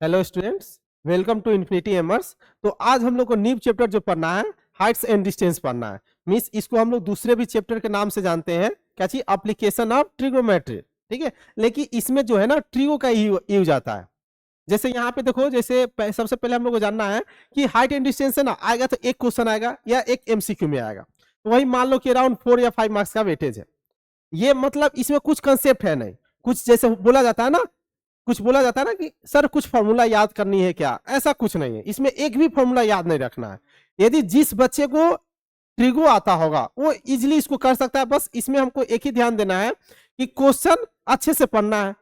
Hello students, welcome to Infinity Aimers. तो आज हम लोग को न्यू चैप्टर जो पढ़ना है, हाइट्स एंड डिस्टेंस पढ़ना है। मींस इसको हम लोग दूसरे भी चैप्टर के नाम से जानते हैं, क्या चीज, एप्लीकेशन ऑफ ट्रिग्नोमेट्री। ठीक है, लेकिन इसमें जो है ना ट्रिगो का यूज आता है। जैसे यहाँ पे देखो, जैसे सबसे पहले हम लोग को जानना है कि हाइट एंड डिस्टेंस है ना, आएगा तो एक क्वेश्चन आएगा या एक एमसीक्यू में आएगा। तो वही मान लो कि अराउंड 4 या 5 मार्क्स का वेटेज है। ये मतलब इसमें कुछ कंसेप्ट है नहीं, कुछ जैसे बोला जाता है ना, कुछ बोला जाता है ना कि सर कुछ फॉर्मूला याद करनी है क्या, ऐसा कुछ नहीं है। इसमें एक भी फॉर्मूला याद नहीं रखना है। यदि जिस बच्चे को ट्रिगो आता होगा वो इजिली इसको कर सकता है। बस इसमें हमको एक ही ध्यान देना है कि क्वेश्चन अच्छे से पढ़ना है,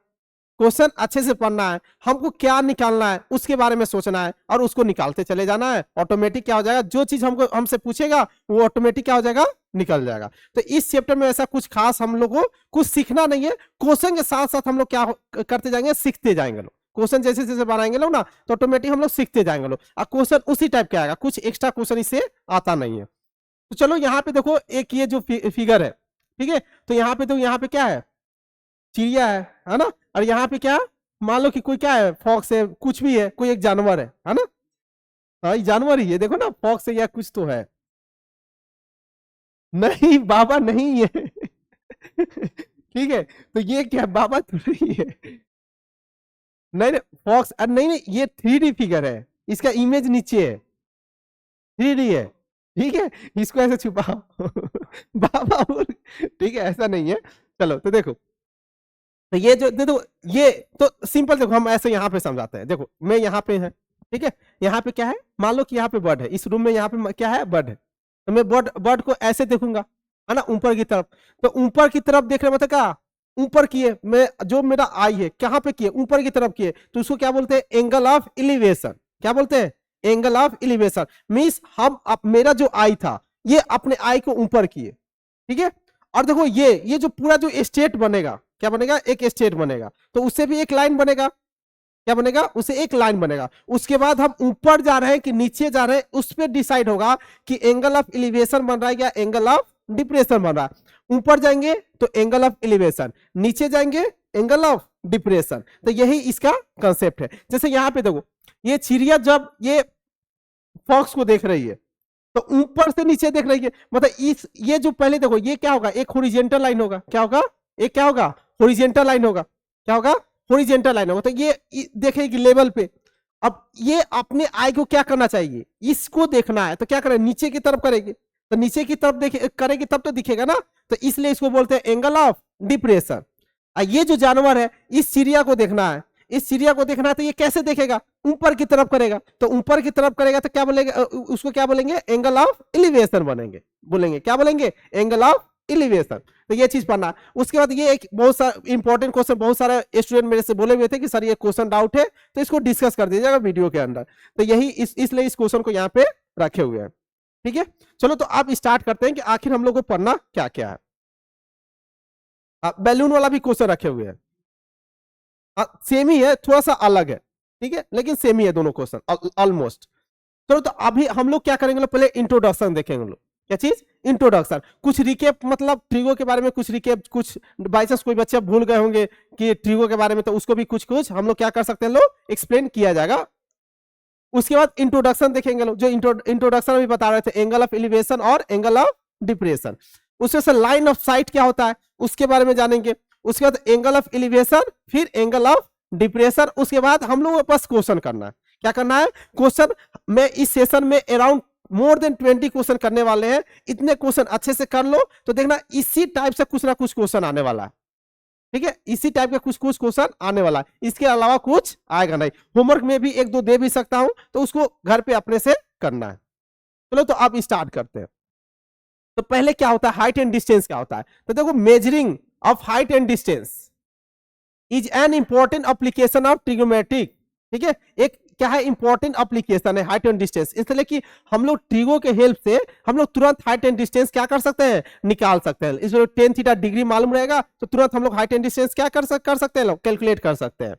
क्वेश्चन अच्छे से पढ़ना है, हमको क्या निकालना है उसके बारे में सोचना है और उसको निकालते चले जाना है। ऑटोमेटिक क्या हो जाएगा, जो चीज हमको हमसे पूछेगा वो ऑटोमेटिक क्या हो जाएगा, निकल जाएगा। तो इस चैप्टर में ऐसा कुछ खास हम लोग को कुछ सीखना नहीं है। क्वेश्चन के साथ साथ हम लोग क्या करते जाएंगे, सीखते जाएंगे लोग। क्वेश्चन जैसे जैसे बनाएंगे लोग ना, तो ऑटोमेटिक हम लोग सीखते जाएंगे लोग, और क्वेश्चन उसी टाइप का आएगा, कुछ एक्स्ट्रा क्वेश्चन इससे आता नहीं है। तो चलो यहाँ पे देखो, एक ये जो फिगर है, ठीक है, तो यहाँ पे तो यहाँ पे क्या है, चिड़िया है ना। और यहाँ पे क्या, मान लो कि कोई क्या है, फॉक्स है, कुछ भी है, कोई एक जानवर है ना। हाँ, ये जानवर ही है, देखो ना, फॉक्स है या कुछ तो है। नहीं बाबा नहीं है। ठीक है, तो ये क्या, बाबा तो नहीं है। नहीं नहीं, फॉक्स, नहीं नहीं, ये 3D फिगर है, इसका इमेज नीचे है, 3D है। ठीक है, इसको ऐसे छुपाओ। बाबा ठीक है, ऐसा नहीं है। चलो तो देखो, तो ये जो देखो, ये तो सिंपल, देखो हम ऐसे यहाँ पे समझाते हैं। देखो मैं यहाँ पे है, ठीक है, यहाँ पे क्या है, मान लो कि यहाँ पे बर्ड है, इस रूम में यहाँ पे क्या है, बर्ड है। तो मैं बर्ड बर्ड को ऐसे देखूंगा, है ना, ऊपर की तरफ। तो ऊपर की तरफ देख रहे मतलब क्या, ऊपर किए, मैं जो मेरा आई है कहाँ पे किए, ऊपर की तरफ किए, तो उसको क्या बोलते हैं, एंगल ऑफ एलिवेशन। क्या बोलते हैं, एंगल ऑफ एलिवेशन। मीन्स हम मेरा जो आई था, ये अपने आई को ऊपर किए, ठीक है। और देखो ये जो पूरा जो स्टेट बनेगा, क्या बनेगा, एक स्टेट बनेगा, तो उससे भी एक लाइन बनेगा। क्या बनेगा, उसे एक लाइन बनेगा। उसके बाद हम ऊपर जा रहे हैं कि नीचे जा रहे हैं, उस पर डिसाइड होगा कि एंगल ऑफ एलिवेशन बन रहा है या एंगल ऑफ डिप्रेशन बन रहा है। ऊपर जाएंगे तो एंगल ऑफ एलिवेशन, नीचे जाएंगे एंगल ऑफ डिप्रेशन। तो यही इसका कंसेप्ट है। जैसे यहाँ पे देखो, ये चिड़िया जब ये फॉक्स को देख रही है, तो ऊपर से नीचे देख रही है, मतलब इस ये जो पहले देखो, ये क्या होगा, एक हॉरिजॉन्टल लाइन होगा। क्या होगा, एक क्या होगा, हॉरिजॉन्टल लाइन होगा। क्या होगा, हॉरिजॉन्टल लाइन होगा। तो ये देखेगी लेवल पे। अब ये अपने आई को क्या करना चाहिए, इसको देखना है, तो क्या करें, नीचे की तरफ करेगी। तो नीचे की तरफ देखे करेगी तब तो दिखेगा ना। तो इसलिए इसको बोलते हैं एंगल ऑफ डिप्रेशन। ये जो जानवर है, इस चिड़िया को देखना है, इस चिड़िया को देखना है, तो ये कैसे देखेगा, ऊपर की तरफ करेगा। तो ऊपर की तरफ करेगा तो क्या बोलेंगे, उसको क्या बोलेंगे, एंगल ऑफ एलिवेशन बनेंगे, बोलेंगे क्या बोलेंगे, एंगल ऑफ एलिवेशन। तो ये चीज पढ़ना। उसके बाद ये एक बहुत सारा इंपॉर्टेंट क्वेश्चन, बहुत सारे स्टूडेंट मेरे से बोले हुए थे कि सर ये क्वेश्चन डाउट है, तो इसको डिस्कस कर दीजिएगा वीडियो के अंदर। तो यही इसलिए इस क्वेश्चन को यहाँ पे रखे हुए हैं। ठीक है, चलो तो आप स्टार्ट करते हैं कि आखिर हम लोग को पढ़ना क्या क्या है। बैलून वाला भी क्वेश्चन रखे हुए हैं, सेम ही है, थोड़ा सा अलग है, ठीक है, लेकिन सेम ही है दोनों क्वेश्चन ऑलमोस्ट। चलो तो अभी हम लोग क्या करेंगे, पहले इंट्रोडक्शन देखेंगे लोग। क्या चीज, इंट्रोडक्शन, कुछ रिकेप, मतलब ट्रिगो के बारे में कुछ रिकेप, कुछ बाई चांस कोई बच्चे भूल गए होंगे कि ट्रिगो के बारे में, तो उसको भी कुछ कुछ हम लोग क्या कर सकते हैं, लोग एक्सप्लेन किया जाएगा। उसके बाद इंट्रोडक्शन देखेंगे लोग, जो इंट्रोडक्शन अभी बता रहे थे, एंगल ऑफ एलिवेशन और एंगल ऑफ डिप्रेशन। उसमें से लाइन ऑफ साइट क्या होता है उसके बारे में जानेंगे। उसके बाद एंगल ऑफ एलिवेशन, फिर एंगल ऑफ डिप्रेशन। उसके बाद हम लोग को बस क्वेश्चन करना है। क्या करना है, क्वेश्चन में इस सेशन में अराउंड मोर देन 20 क्वेश्चन करने वाले हैं। इतने क्वेश्चन अच्छे से कर लो तो देखना इसी टाइप से कुछ ना कुछ क्वेश्चन आने वाला है। ठीक है, इसी टाइप के कुछ कुछ क्वेश्चन आने वाला है, इसके अलावा कुछ आएगा नहीं। होमवर्क में भी एक दो दे भी सकता हूं, तो उसको घर पे अपने से करना है। चलो तो आप स्टार्ट करते हैं। तो पहले क्या होता है, हाइट एंड डिस्टेंस क्या होता है। तो देखो, measuring of height and distance is an important application of trigonometric. ठीक है, एक क्या है, इंपॉर्टेंट एप्लीकेशन है हाइट एंड डिस्टेंस, इसलिए कि हम लोग ट्रिगो के हेल्प से हम लोग तुरंत हाइट एंड डिस्टेंस क्या कर सकते हैं, निकाल सकते हैं। इसमें टेन थीटा डिग्री मालूम रहेगा तो तुरंत हम लोग हाइट एंड डिस्टेंस क्या कर सकते हैं, कैलकुलेट कर सकते हैं।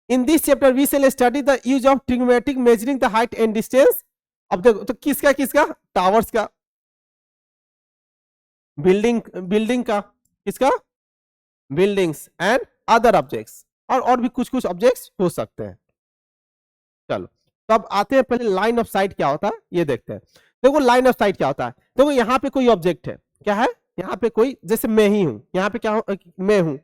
In this chapter we shall study the use of trigonometric measuring the height and distance. अब देखो तो किसका किसका, टावर्स का, बिल्डिंग बिल्डिंग का, किसका, बिल्डिंग्स एंड अदर ऑब्जेक्ट्स, और भी कुछ कुछ ऑब्जेक्ट्स हो सकते हैं। चलो तो अब आते हैं पहले लाइन ऑफ साइट क्या होता है ये देखते हैं। देखो लाइन ऑफ साइट क्या होता है, देखो यहाँ पे कोई ऑब्जेक्ट है, क्या है, यहाँ पे कोई, जैसे मैं ही हूं, यहाँ पे क्या मैं हूं,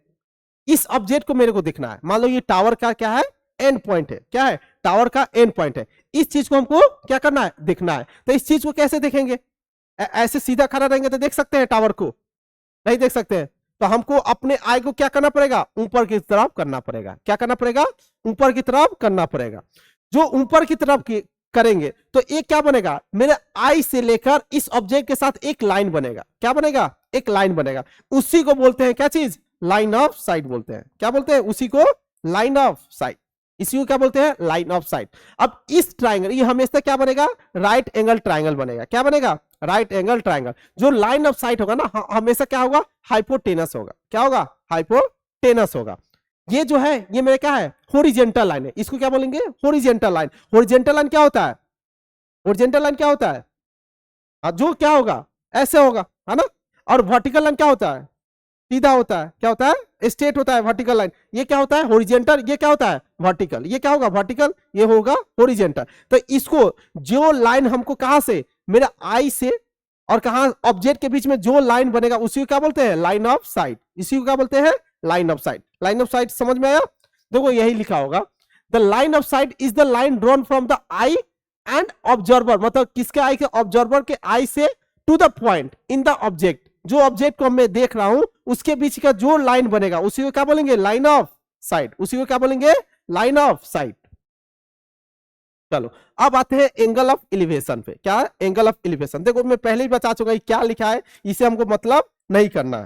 इस ऑब्जेक्ट को मेरे को दिखना है। मान लो ये टावर का क्या है, एंड पॉइंट है, क्या है, टावर का एंड पॉइंट है। इस चीज को हमको क्या करना है, दिखना है। तो इस चीज को कैसे देखेंगे, ऐसे सीधा खड़ा रहेंगे तो देख सकते हैं टावर को, नहीं देख सकते हैं। तो हमको अपने आई को क्या करना पड़ेगा, ऊपर की तरफ करना पड़ेगा। क्या करना पड़ेगा, ऊपर की तरफ करना पड़ेगा। जो ऊपर की तरफ की करेंगे तो एक क्या बनेगा, मेरे आई से लेकर इस ऑब्जेक्ट के साथ एक लाइन बनेगा। क्या बनेगा, एक लाइन बनेगा। उसी को बोलते हैं क्या चीज, लाइन ऑफ साइट बोलते हैं। क्या बोलते हैं, उसी को लाइन ऑफ साइट, इसी को क्या बोलते हैं, लाइन ऑफ साइट। अब इस ट्राइंगल, ये हमेशा क्या बनेगा, राइट एंगल ट्राइंगल बनेगा। क्या बनेगा, राइट एंगल ट्राइंगल। जो लाइन ऑफ साइट होगा ना, हमेशा क्या होगा, हाइपोटेनस होगा। क्या होगा, हाइपोटेनस होगा। ये जो है ये मेरे क्या है, हॉरिजॉन्टल लाइन है। इसको क्या बोलेंगे, हॉरिजॉन्टल लाइन। हॉरिजॉन्टल लाइन क्या होता है, हॉरिजॉन्टल लाइन क्या होता है, जो क्या होगा, ऐसे होगा, है ना। और वर्टिकल लाइन क्या होता है, सीधा होता है। क्या होता है, स्ट्रेट होता है वर्टिकल लाइन। ये क्या होता है, हॉरिजॉन्टल। ये क्या होता है, वर्टिकल। ये क्या होगा, वर्टिकल। ये होगा हॉरिजॉन्टल। तो इसको, जो लाइन हमको कहां से, मेरे आई से और कहां ऑब्जेक्ट के बीच में जो लाइन बनेगा उसी को क्या बोलते हैं, लाइन ऑफ साइट। इसी को क्या बोलते हैं, line of sight. Line of sight समझ में आया। देखो यही लिखा होगा, the line of sight is the line drawn from the eye and observer, मतलब किसके आई के, ऑब्जर्वर के आई से to the point in the object. जो ऑब्जेक्ट को मैं देख रहा हूं उसके बीच का जो लाइन बनेगा उसी को क्या बोलेंगे, लाइन ऑफ साइट। उसी को क्या बोलेंगे, लाइन ऑफ साइट। चलो अब आते हैं एंगल ऑफ एलिवेशन पे। क्या है, एंगल ऑफ एलिवेशन। देखो मैं पहले ही बता चुका क्या लिखा है, इसे हमको मतलब नहीं करना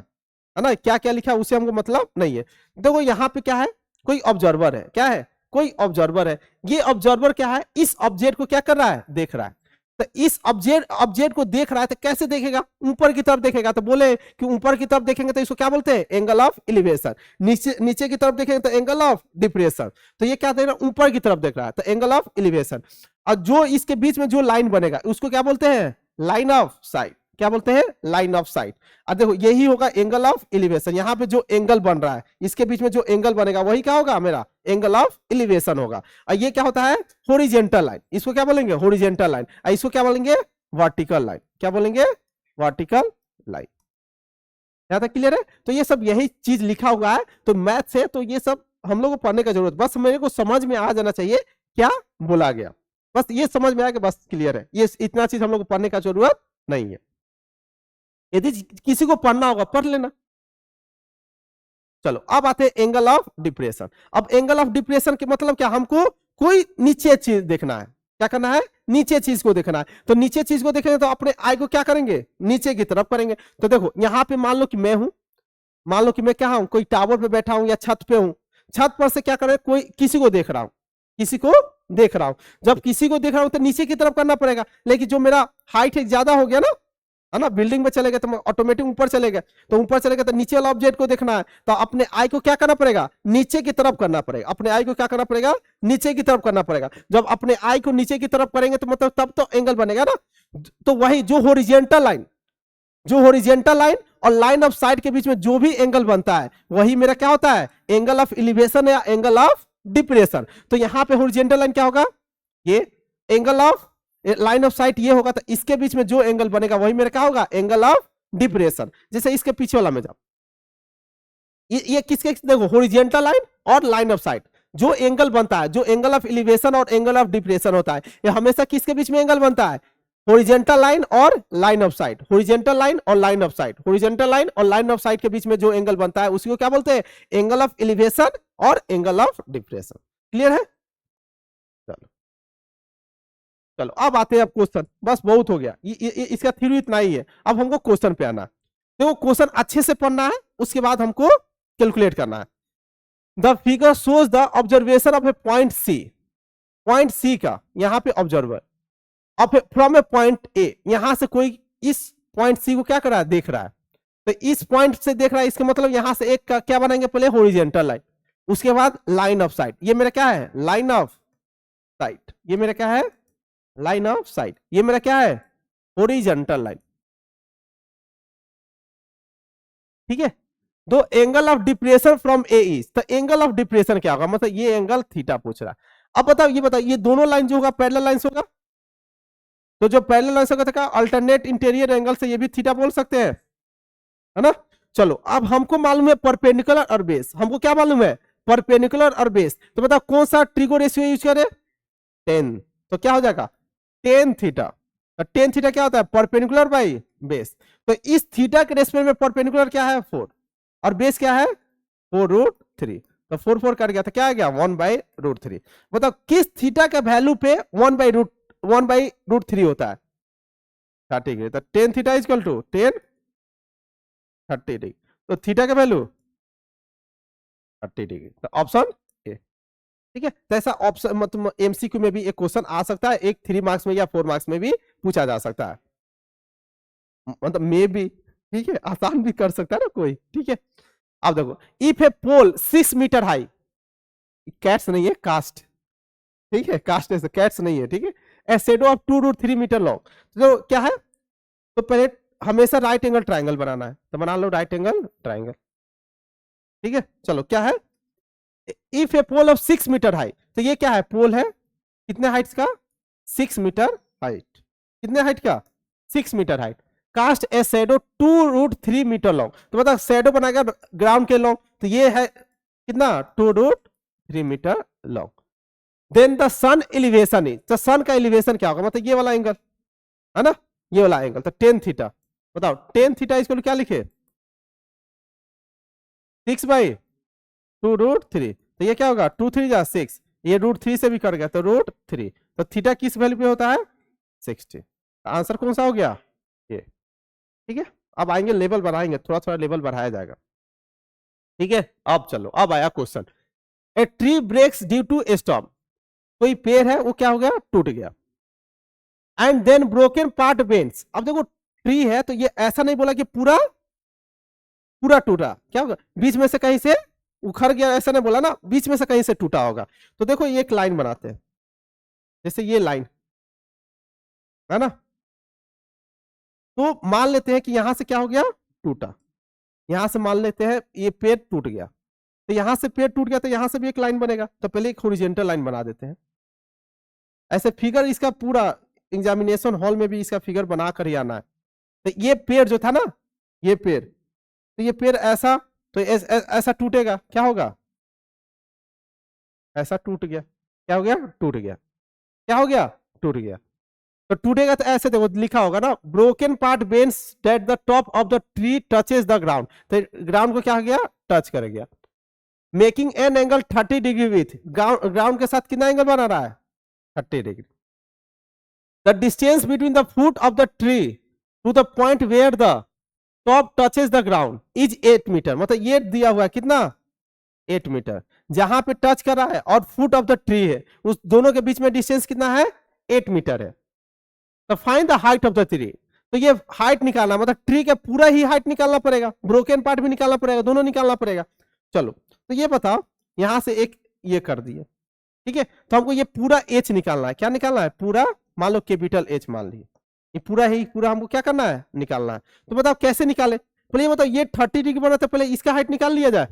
है ना। क्या क्या लिखा है उसे हमको मतलब नहीं है। देखो यहाँ पे क्या है, कोई ऑब्जर्वर है। क्या है, कोई ऑब्जर्वर है। ये ऑब्जर्वर क्या है, इस ऑब्जेक्ट को क्या कर रहा है, देख रहा है। तो इस ऑब्जेक्ट को देख रहा है तो कैसे देखेगा, ऊपर की तरफ देखेगा। तो बोले कि ऊपर की तरफ देखेंगे तो इसको क्या बोलते हैं, एंगल ऑफ एलिवेशन। नीचे नीचे की तरफ देखेंगे तो एंगल ऑफ डिप्रेशन। तो ये क्या देख रहा है, ऊपर की तरफ देख रहा है तो एंगल ऑफ एलिवेशन। और जो इसके बीच में जो लाइन बनेगा उसको क्या बोलते हैं, लाइन ऑफ साइट। क्या बोलते हैं, लाइन ऑफ साइट। अब देखो यही होगा एंगल ऑफ एलिवेशन। यहाँ पे जो एंगल बन रहा है इसके बीच में जो एंगल बनेगा वही क्या होगा, मेरा एंगल ऑफ एलिवेशन होगा। और ये क्या होता है, हॉरिजॉन्टल लाइन। इसको क्या बोलेंगे, हॉरिजॉन्टल लाइन। इसको क्या बोलेंगे, वर्टिकल लाइन। क्या बोलेंगे, वर्टिकल लाइन। यहां तक क्लियर है। तो ये सब यही चीज लिखा हुआ है। तो मैथ से तो ये सब हम लोग को पढ़ने का जरूरत, बस मेरे को समझ में आ जाना चाहिए क्या बोला गया। बस ये समझ में आया कि बस क्लियर है, ये इतना चीज हम लोग को पढ़ने का जरूरत नहीं है। यदि किसी को पढ़ना होगा पढ़ लेना। चलो अब आते हैं एंगल ऑफ डिप्रेशन। अब एंगल ऑफ डिप्रेशन के मतलब क्या, हमको कोई नीचे चीज देखना है। क्या करना है, नीचे चीज को देखना है। तो नीचे चीज को देखेंगे तो अपने आई को क्या करेंगे, नीचे की तरफ करेंगे। तो देखो यहां पे मान लो कि मैं हूं, मान लो कि मैं क्या हूं, कोई टावर पे बैठा हूं या छत पे हूं। छत पर से क्या करें, कोई किसी को देख रहा हूं, किसी को देख रहा हूं। जब किसी को देख रहा हूं तो नीचे की तरफ करना पड़ेगा। लेकिन जो मेरा हाइट ज्यादा हो गया ना, है ना, बिल्डिंग में चले गए तो ऑटोमेटिक ऊपर चले गए। तो ऊपर चले गए तो नीचे वाला ऑब्जेक्ट को देखना है तो अपने आई को क्या करना पड़ेगा, नीचे की तरफ करना पड़ेगा। अपने आई को क्या करना पड़ेगा, नीचे की तरफ करना पड़ेगा। जब अपने आई को नीचे की तरफ करेंगे तो मतलब तब तो एंगल बनेगा ना। तो वही जो हॉरिजॉन्टल लाइन, जो हॉरिजॉन्टल लाइन और लाइन ऑफ साइट के बीच में जो भी एंगल बनता है वही मेरा क्या होता है, एंगल ऑफ एलिवेशन या एंगल ऑफ डिप्रेशन। तो यहां पे हॉरिजॉन्टल लाइन क्या होगा, ये angle of line of site ये होगा। तो इसके बीच में जो एंगल बनेगा वही मेरा क्या होगा, एंगल ऑफ डिप्रेशन। जैसे इसके पीछे वाला में जाओ, ये किसके, देखो हॉरिजॉन्टल लाइन और लाइन ऑफ साइट जो एंगल बनता है, जो एंगल ऑफ एलिवेशन और एंगल ऑफ डिप्रेशन होता है, ये हमेशा किसके बीच में एंगल बनता है, हॉरिजॉन्टल लाइन और line of sight. Horizontal line और line of sight, horizontal line और लाइन ऑफ साइट के बीच में जो एंगल बनता है उसी को क्या बोलते हैं, एंगल ऑफ एलिवेशन और एंगल ऑफ डिप्रेशन। क्लियर है। चलो चलो अब आते हैं अब क्वेश्चन। बस बहुत हो गया, इसका थ्योरी इतना ही है। अब हमको क्वेश्चन पे आना। देखो क्वेश्चन अच्छे से पढ़ना है, उसके बाद हमको कैलकुलेट करना है। The figure shows the observation of a point C. Point C का यहाँ पे ऑब्जर्वर अब फ्रॉम ए पॉइंट ए, यहां से कोई इस पॉइंट सी को क्या कर रहा है, देख रहा है। तो इस पॉइंट से देख रहा है, इसका मतलब यहां से एक का क्या बनाएंगे, पहले हॉरिजॉन्टल लाइन, उसके बाद लाइन ऑफ साइट। ये मेरा क्या है, लाइन ऑफ साइट। ये मेरा क्या है, लाइन ऑफ साइट। ये मेरा क्या है, हॉरिजॉन्टल लाइन। ठीक है। दो angle of depression from A is, तो एंगल ऑफ डिप्रेशन क्या होगा, मतलब ये एंगल थीटा पूछ रहा है। अब बताओ ये दोनों लाइन जो होगा पैरेलल लाइंस होगा, तो जो पैरेलल लाइंस होगा तो अल्टरनेट इंटीरियर एंगल से ये भी थीटा बोल सकते हैं, है ना। चलो अब हमको मालूम है परपेंडिकुलर और बेस, हमको क्या मालूम है परपेंडिकुलर और बेस, तो बताओ कौन सा ट्रिगो रेशियो यूज करें 10, तो क्या हो जाएगा टेन थीटा। तो टेन थीटा क्या होता है परपेंडिकुलर बाई बेस, तो इस थीटा के रेस्पेक्ट में परपेंडिकुलर क्या है 4 और बेस क्या है 4√3, तो 4 4 कट गया तो क्या आ गया 1/√3। बताओ किस थीटा के वैल्यू पे 1/√3 होता है 30 डिग्री, तो tan theta is equal to 10 30 degree, तो थीटा का वैल्यू 30 डिग्री, तो ऑप्शन ए। ठीक है, तो ऐसा ऑप्शन मतलब एमसीक्यू में भी एक क्वेश्चन आ सकता है, एक 3 मार्क्स में या 4 मार्क्स में भी पूछा जा सकता है, मतलब मे भी, ठीक है, आसान भी कर सकता है ना कोई। ठीक है, अब देखो if a pole 6 metre high, casts नहीं है कास्ट, ठीक है, कास्ट ऐसे कैट्स नहीं है, ठीक है, a shadow of 2√3 metre long, तो क्या है, तो पहले हमेशा राइट एंगल ट्राइंगल बनाना है, तो बना लो राइट एंगल ट्राइंगल। ठीक है, चलो क्या है if a pole of 6 metre height, तो ये क्या है पोल है कितने हाइट का 6 मीटर हाइट, कितने हाइट का 6 metre height, cast a shadow 2√3 metre long, तो मतलब शेडो बनाएगा ग्राउंड के लॉन्ग, तो ये है कितना 2√3 metre long. Then the sun elevation is, तो सन का एलिवेशन क्या होगा मतलब ये वाला एंगल है ना, ये वाला एंगल, तो टेन थीटा, बताओ टेन थीटा इसको क्या लिखे 6/2√3, तो ये क्या होगा 2 3 जा 6, ये √3 से भी कट गया तो √3, तो थीटा किस वैल्यू पे होता है 60, आंसर कौन सा हो गया ये। ठीक है, अब आएंगे लेवल बढ़ाएंगे, थोड़ा थोड़ा लेवल बढ़ाया जाएगा। ठीक है, अब चलो अब आया question, a tree breaks due to a storm, कोई पेड़ है वो क्या हो गया टूट गया, and then broken part bends, अब देखो ट्री है तो ये ऐसा नहीं बोला कि पूरा पूरा टूटा, क्या होगा बीच में से कहीं से उखड़ गया, ऐसा नहीं बोला ना, बीच में से कहीं से टूटा होगा, तो देखो ये एक लाइन बनाते हैं, जैसे ये लाइन है ना, तो मान लेते हैं कि यहां से क्या हो गया टूटा, यहां से मान लेते हैं ये पेड़ टूट गया, तो यहां से पेड़ टूट गया तो यहां से भी एक लाइन बनेगा, तो पहले एक हॉरिजॉन्टल लाइन बना देते हैं, ऐसे फिगर इसका पूरा एग्जामिनेशन हॉल में भी इसका फिगर बना कर ही आना है। तो ये पेड़ जो था ना, ये पेड़, तो ये पेड़ ऐसा, तो ऐसा टूटेगा, क्या होगा ऐसा टूट गया, क्या हो गया टूट गया, क्या हो गया टूट गया, तो टूटेगा तो ऐसे देखो लिखा होगा ना broken part bends that the top of the tree touches the ground, तो ग्राउंड को क्या हो गया टच कर गया, making an angle 30 degree with ground के साथ कितना एंगल बना रहा है 30 degree, the distance between the foot of the tree to the point where the top touches the ground is 8 metre, मतलब ये दिया हुआ है कितना 8 मीटर, जहां पे टच कर रहा है और फुट ऑफ द ट्री है उस दोनों के बीच में डिस्टेंस कितना है 8 मीटर है, तो find the height of the tree, तो ये हाइट निकालना मतलब ट्री का पूरा ही हाइट निकालना पड़ेगा, ब्रोकन पार्ट भी निकालना पड़ेगा, दोनों निकालना पड़ेगा। चलो तो ये बताओ यहां से एक ये कर दिए, ठीक है, तो हमको ये पूरा एच निकालना है, क्या निकालना है पूरा, मान लो कैपिटल एच मान ली, ये पूरा ही पूरा हमको क्या करना है निकालना है, तो बताओ कैसे निकाले, पहले बताओ ये 30 डिग्री बना था, पहले इसका हाइट निकाल लिया जाए,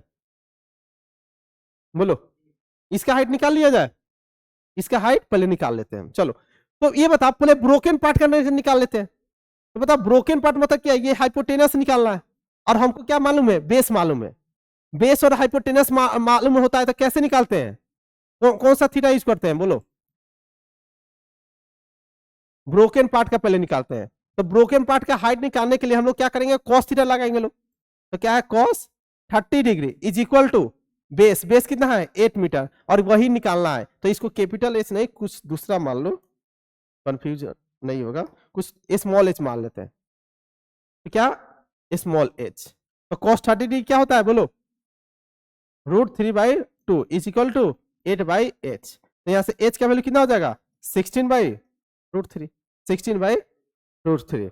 बोलो इसका हाइट निकाल लिया जाए, इसका हाइट पहले निकाल लेते हैं। चलो तो ये बताओ पहले ब्रोकन पार्ट का निकाल लेते हैं, तो बताओ ब्रोकन पार्ट मतलब क्या, ये हाइपोटेनस निकालना है, और हमको क्या मालूम है बेस मालूम है, बेस और हाइपोटेनस मालूम होता है, तो कैसे निकालते हैं कौन सा थीटा यूज करते हैं बोलो, ब्रोकन पार्ट का पहले निकालते हैं, तो ब्रोकन पार्ट का हाइट निकालने के लिए हम लोग क्या करेंगे कॉस थीटा लगाएंगे लोग, तो क्या है cos 30 degree is equal to base, base कितना है 8 मीटर और वही निकालना है, तो इसको कैपिटल एच नहीं कुछ दूसरा मान लो, कंफ्यूज नहीं होगा, कुछ स्मॉल एच मान लेते हैं, तो क्या स्मॉल एच, तो कॉस 30 डिग्री क्या होता है बोलो √3/2 इज इक्वल टू 8/h, तो यहां से h का वैल्यू कितना हो जाएगा 16/√3, 16/√3,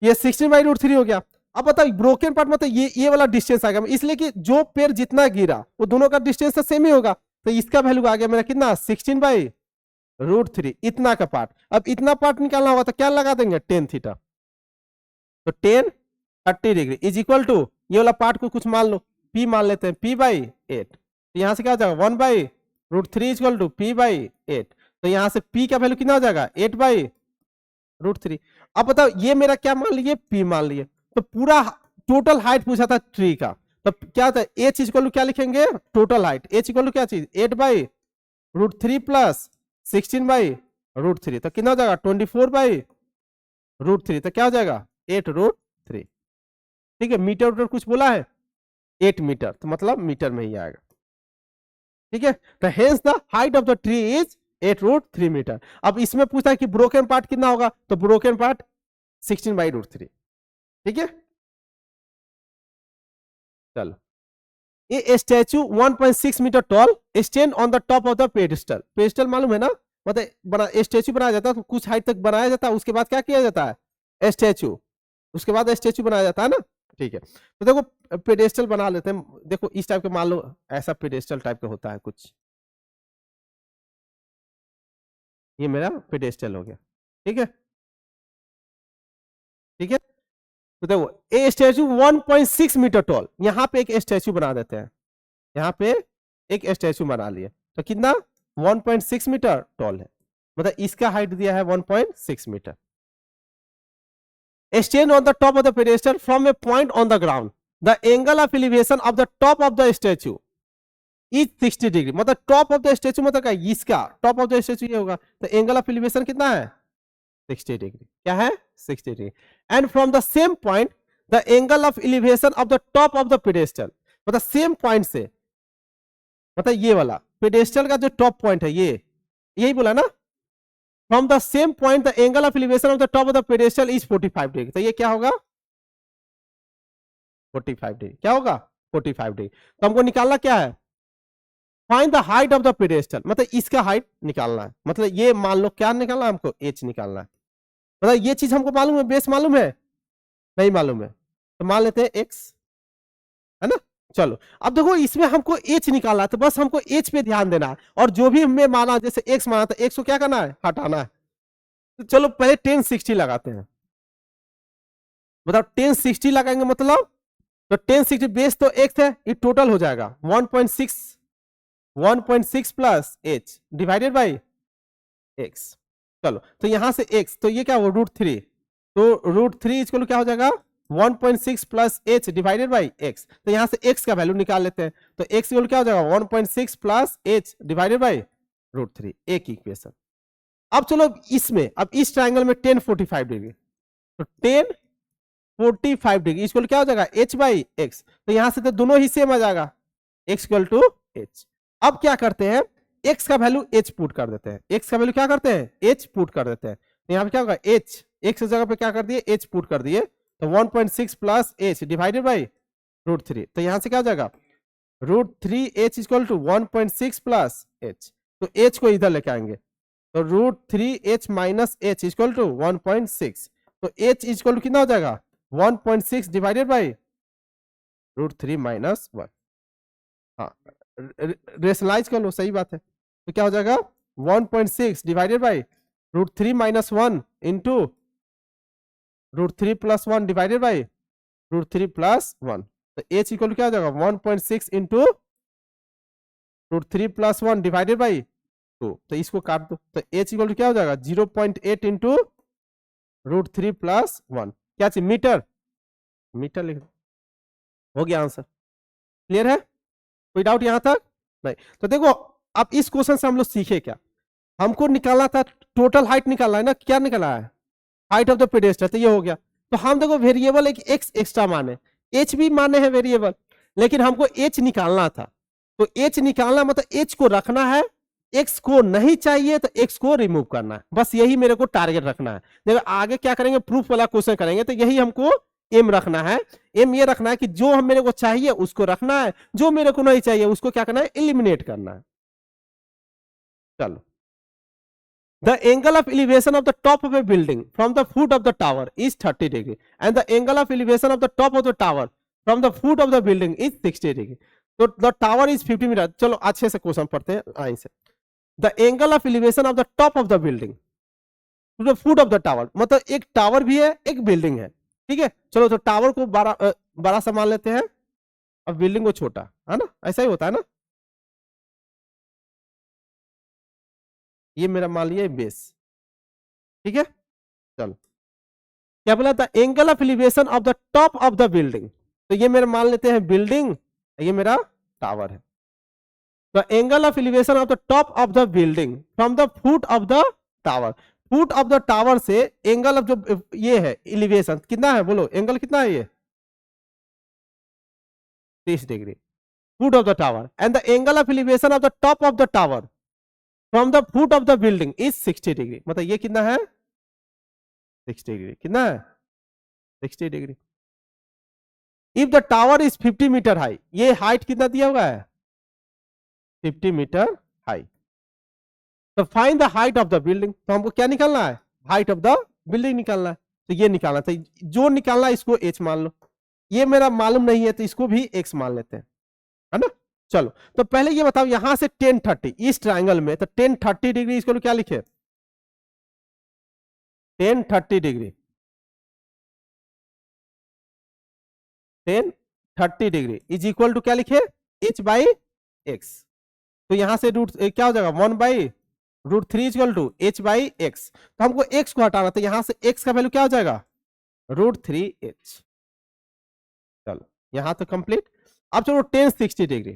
ये 16/√3 हो गया। अब बताओ ब्रोकन पार्ट मतलब ये वाला डिस्टेंस आ गया, इसलिए कि जो पेड़ जितना गिरा वो दोनों का डिस्टेंस तो सेम ही होगा, तो इसका वैल्यू आ गया मेरा कितना 16/√3, इतना का पार्ट, अब इतना पार्ट निकालना होगा तो क्या लगा देंगे टेन थीटा, तो 30 डिग्री इज इक्वल टू ये वाला पार्ट को कुछ मान लो P मान लेते हैं P/8, तो यहां से क्या हो जाएगा 1/√3 √3 इक्वल टू p/8। तो यहां से p का वैल्यू कितना हो जाएगा 8/√3। अब बताओ ये मेरा क्या मान लिए p मान लिए, तो पूरा टोटल हाइट पूछा था ट्री का, तो क्या था h इक्वल टू क्या लिखेंगे total height, h equal to क्या चीज 8/√3 प्लस 16/√3, तो कितना हो जाएगा 24/√3, तो क्या हो जाएगा 8√3। ठीक है, मीटर उटर कुछ बोला है 8 मीटर, तो मतलब मीटर में ही आएगा। ठीक है, तो hence the height of the tree is 8√3 metre. अब इसमें पूछा है कि ब्रोकन पार्ट कितना होगा, तो ब्रोकन पार्ट 16/√3। ठीक है, चलो ये statue 1.6 metre tall stand on the top of the pedestal. Pedestal मालूम है ना, मतलब बना स्टैचू बनाया जाता है तो कुछ हाइट तक बनाया जाता है, उसके बाद क्या किया जाता है स्टैचू, उसके बाद स्टैचू बनाया जाता है ना। ठीक है, तो देखो पेडेस्टल बना लेते हैं, देखो इस टाइप का मान लो ऐसा पेडेस्टल टाइप का होता है कुछ, ये मेरा पेडेस्टल हो गया। ठीक है, ठीक है, तो देखो ए स्टैचू 1.6 मीटर टॉल, यहां पे एक स्टैचू बना देते हैं, यहाँ पे एक स्टैचू बना लिए, तो कितना 1.6 मीटर टॉल है, मतलब इसका हाइट दिया है 1.6 metre. Stand on the top of the pedestal from a point on the ground. The angle of elevation of the top of the statue is 60 degree, मतलब टॉप ऑफ द स्टेचू मतलब क्या, इसका top of the statue ये होगा, तो angle of elevation कितना है 60 degree, क्या है 60 degree. And from the same point the angle of elevation of the top of the pedestal, मतलब सेम पॉइंट से, मतलब ये वाला पेडेस्टल का जो टॉप पॉइंट है ये, यही बोला ना, from the same point the angle of elevation of the top of the pedestal is 45 degree, तो ये क्या होगा 45 डिग्री, क्या होगा 45 डिग्री। तो हमको निकालना क्या है, find the height of the pedestal, मतलब इसका हाइट निकालना है, मतलब ये मान लो क्या निकालना है हमको h निकालना है, मतलब ये चीज हमको मालूम है, बेस मालूम है नहीं मालूम है, तो मान लेते हैं x, है ना। चलो अब देखो इसमें हमको h निकालना है, तो बस हमको h पे ध्यान देना है, और जो भी हमें माना जैसे x माना तो x को क्या करना है हटाना है। तो चलो पहले 1060 लगाते हैं, बताओ 1060 लगाएंगे मतलब, तो 1060 बेस तो x है, ये टोटल हो जाएगा 1.6 plus h divided by x। चलो तो यहां से x, तो ये क्या हो √3, तो √3 इक्वल क्या हो जाएगा 1.6 plus h divided by x, तो यहां से x का वैल्यू निकाल लेते हैं, तो x इक्वल क्या हो जाएगा 1.6 प्लस h डिवाइडेड बाई √3, एक इक्वेशन। अब चलो इसमें, अब इस ट्रायंगल में 1045 डिग्री, तो 1045 डिग्री इक्वल क्या हो जाएगा h बाई एक्स, तो यहां से तो दोनों ही सेम आ जाएगा x इक्वल टू h। अब क्या करते हैं x का वैल्यू h पुट कर देते हैं, x का वैल्यू क्या करते हैं h पुट कर देते हैं, तो यहाँ पे क्या होगा h, x जगह पे क्या कर दिए h पुट कर दिए, तो 1.6 प्लस h डिवाइडेड बाई √3, तो यहां से क्या हो जाएगा √3h equal to 1.6 plus h, तो h को इधर लेके आएंगे, तो √3h minus h equal to 1.6, तो h इक्वल टू कितना हो जाएगा 1.6 डिवाइडेड बाई √3 माइनस 1। हाँ रेशनलाइज कर लो, सही बात है, तो क्या हो जाएगा 1.6 divided by √3 minus 1 into √3 plus 1 divided by √3 plus 1, तो h इक्वल क्या हो जाएगा 1.6 इंटू √3 प्लस 1 डिवाइडेड बाई 2, तो इसको काट दो, तो h इक्वल क्या हो जाएगा 0.8 इंटू √3 प्लस 1, क्या चाहिए मीटर, मीटर लिख दो, हो गया आंसर। क्लियर है, कोई डाउट यहां तक नहीं। तो देखो अब इस क्वेश्चन से हम लोग सीखे क्या, हमको निकालना था टोटल हाइट निकालना है ना, क्या निकाला है हाइट ऑफ द पेडेस्टल, तो ये हो गया। तो हम देखो वेरिएबल एक x एक्स्ट्रा माने, h भी माने हैं वेरिएबल, लेकिन हमको h निकालना था, तो h निकालना मतलब h को रखना है, x को नहीं चाहिए तो x को रिमूव करना है, बस यही मेरे को टारगेट रखना है। देखो आगे क्या करेंगे प्रूफ वाला क्वेश्चन करेंगे, तो यही हमको एम रखना है, एम ये रखना है कि जो हम मेरे को चाहिए उसको रखना है, जो मेरे को नहीं चाहिए उसको क्या करना है एलिमिनेट करना है। चलो the angle of elevation of the top of a building from the foot of the tower is 30 degree and the angle of elevation of the top of the tower from the foot of the building is 60 degree, so the tower is 50 meter। चलो अच्छे से question पढ़ते हैं आइन से, the angle of elevation of the top of the building to the foot of the tower, मतलब एक tower भी है एक बिल्डिंग है, ठीक है। चलो तो टावर को बड़ा सा मान लेते हैं, अब बिल्डिंग को छोटा, है ना, ऐसा ही होता है ना। ये मेरा मान लिया बेस, ठीक है। चलो क्या बोला था, angle of elevation of the top of the building, तो ये मेरा मान लेते हैं बिल्डिंग, ये मेरा टावर है। तो angle of elevation of the top of the building from the foot of the tower, foot of the tower से एंगल ऑफ जो ये है एलिवेशन कितना है, बोलो एंगल कितना है, ये 30 degree foot of the tower, and the angle of elevation of the top of the tower from the foot of the building is 60 degree, मतलब ये कितना है 60 डिग्री, कितना है 60 degree. If the tower is 50 metre high, ये height कितना दिया हुआ है 50 मीटर हाई, तो find the height of the building, तो हमको क्या निकालना है, हाइट ऑफ द बिल्डिंग निकालना है, तो ये निकालना, तो जो निकालना है इसको h मान लो, ये मेरा मालूम नहीं है तो इसको भी x मान लेते हैं, है ना। चलो तो पहले ये बताओ यहां से 1030 इस ट्रायंगल में, तो 1030 डिग्री इसको क्या लिखे 1030 degree, 1030 degree is equal to क्या लिखे h बाई एक्स, तो यहां से रूट क्या हो जाएगा 1 by root 3 equal to h by x, तो हमको x को हटाना, तो यहां से x का वैल्यू क्या हो जाएगा √3h। चलो यहां तो कंप्लीट। अब चलो 1060 डिग्री,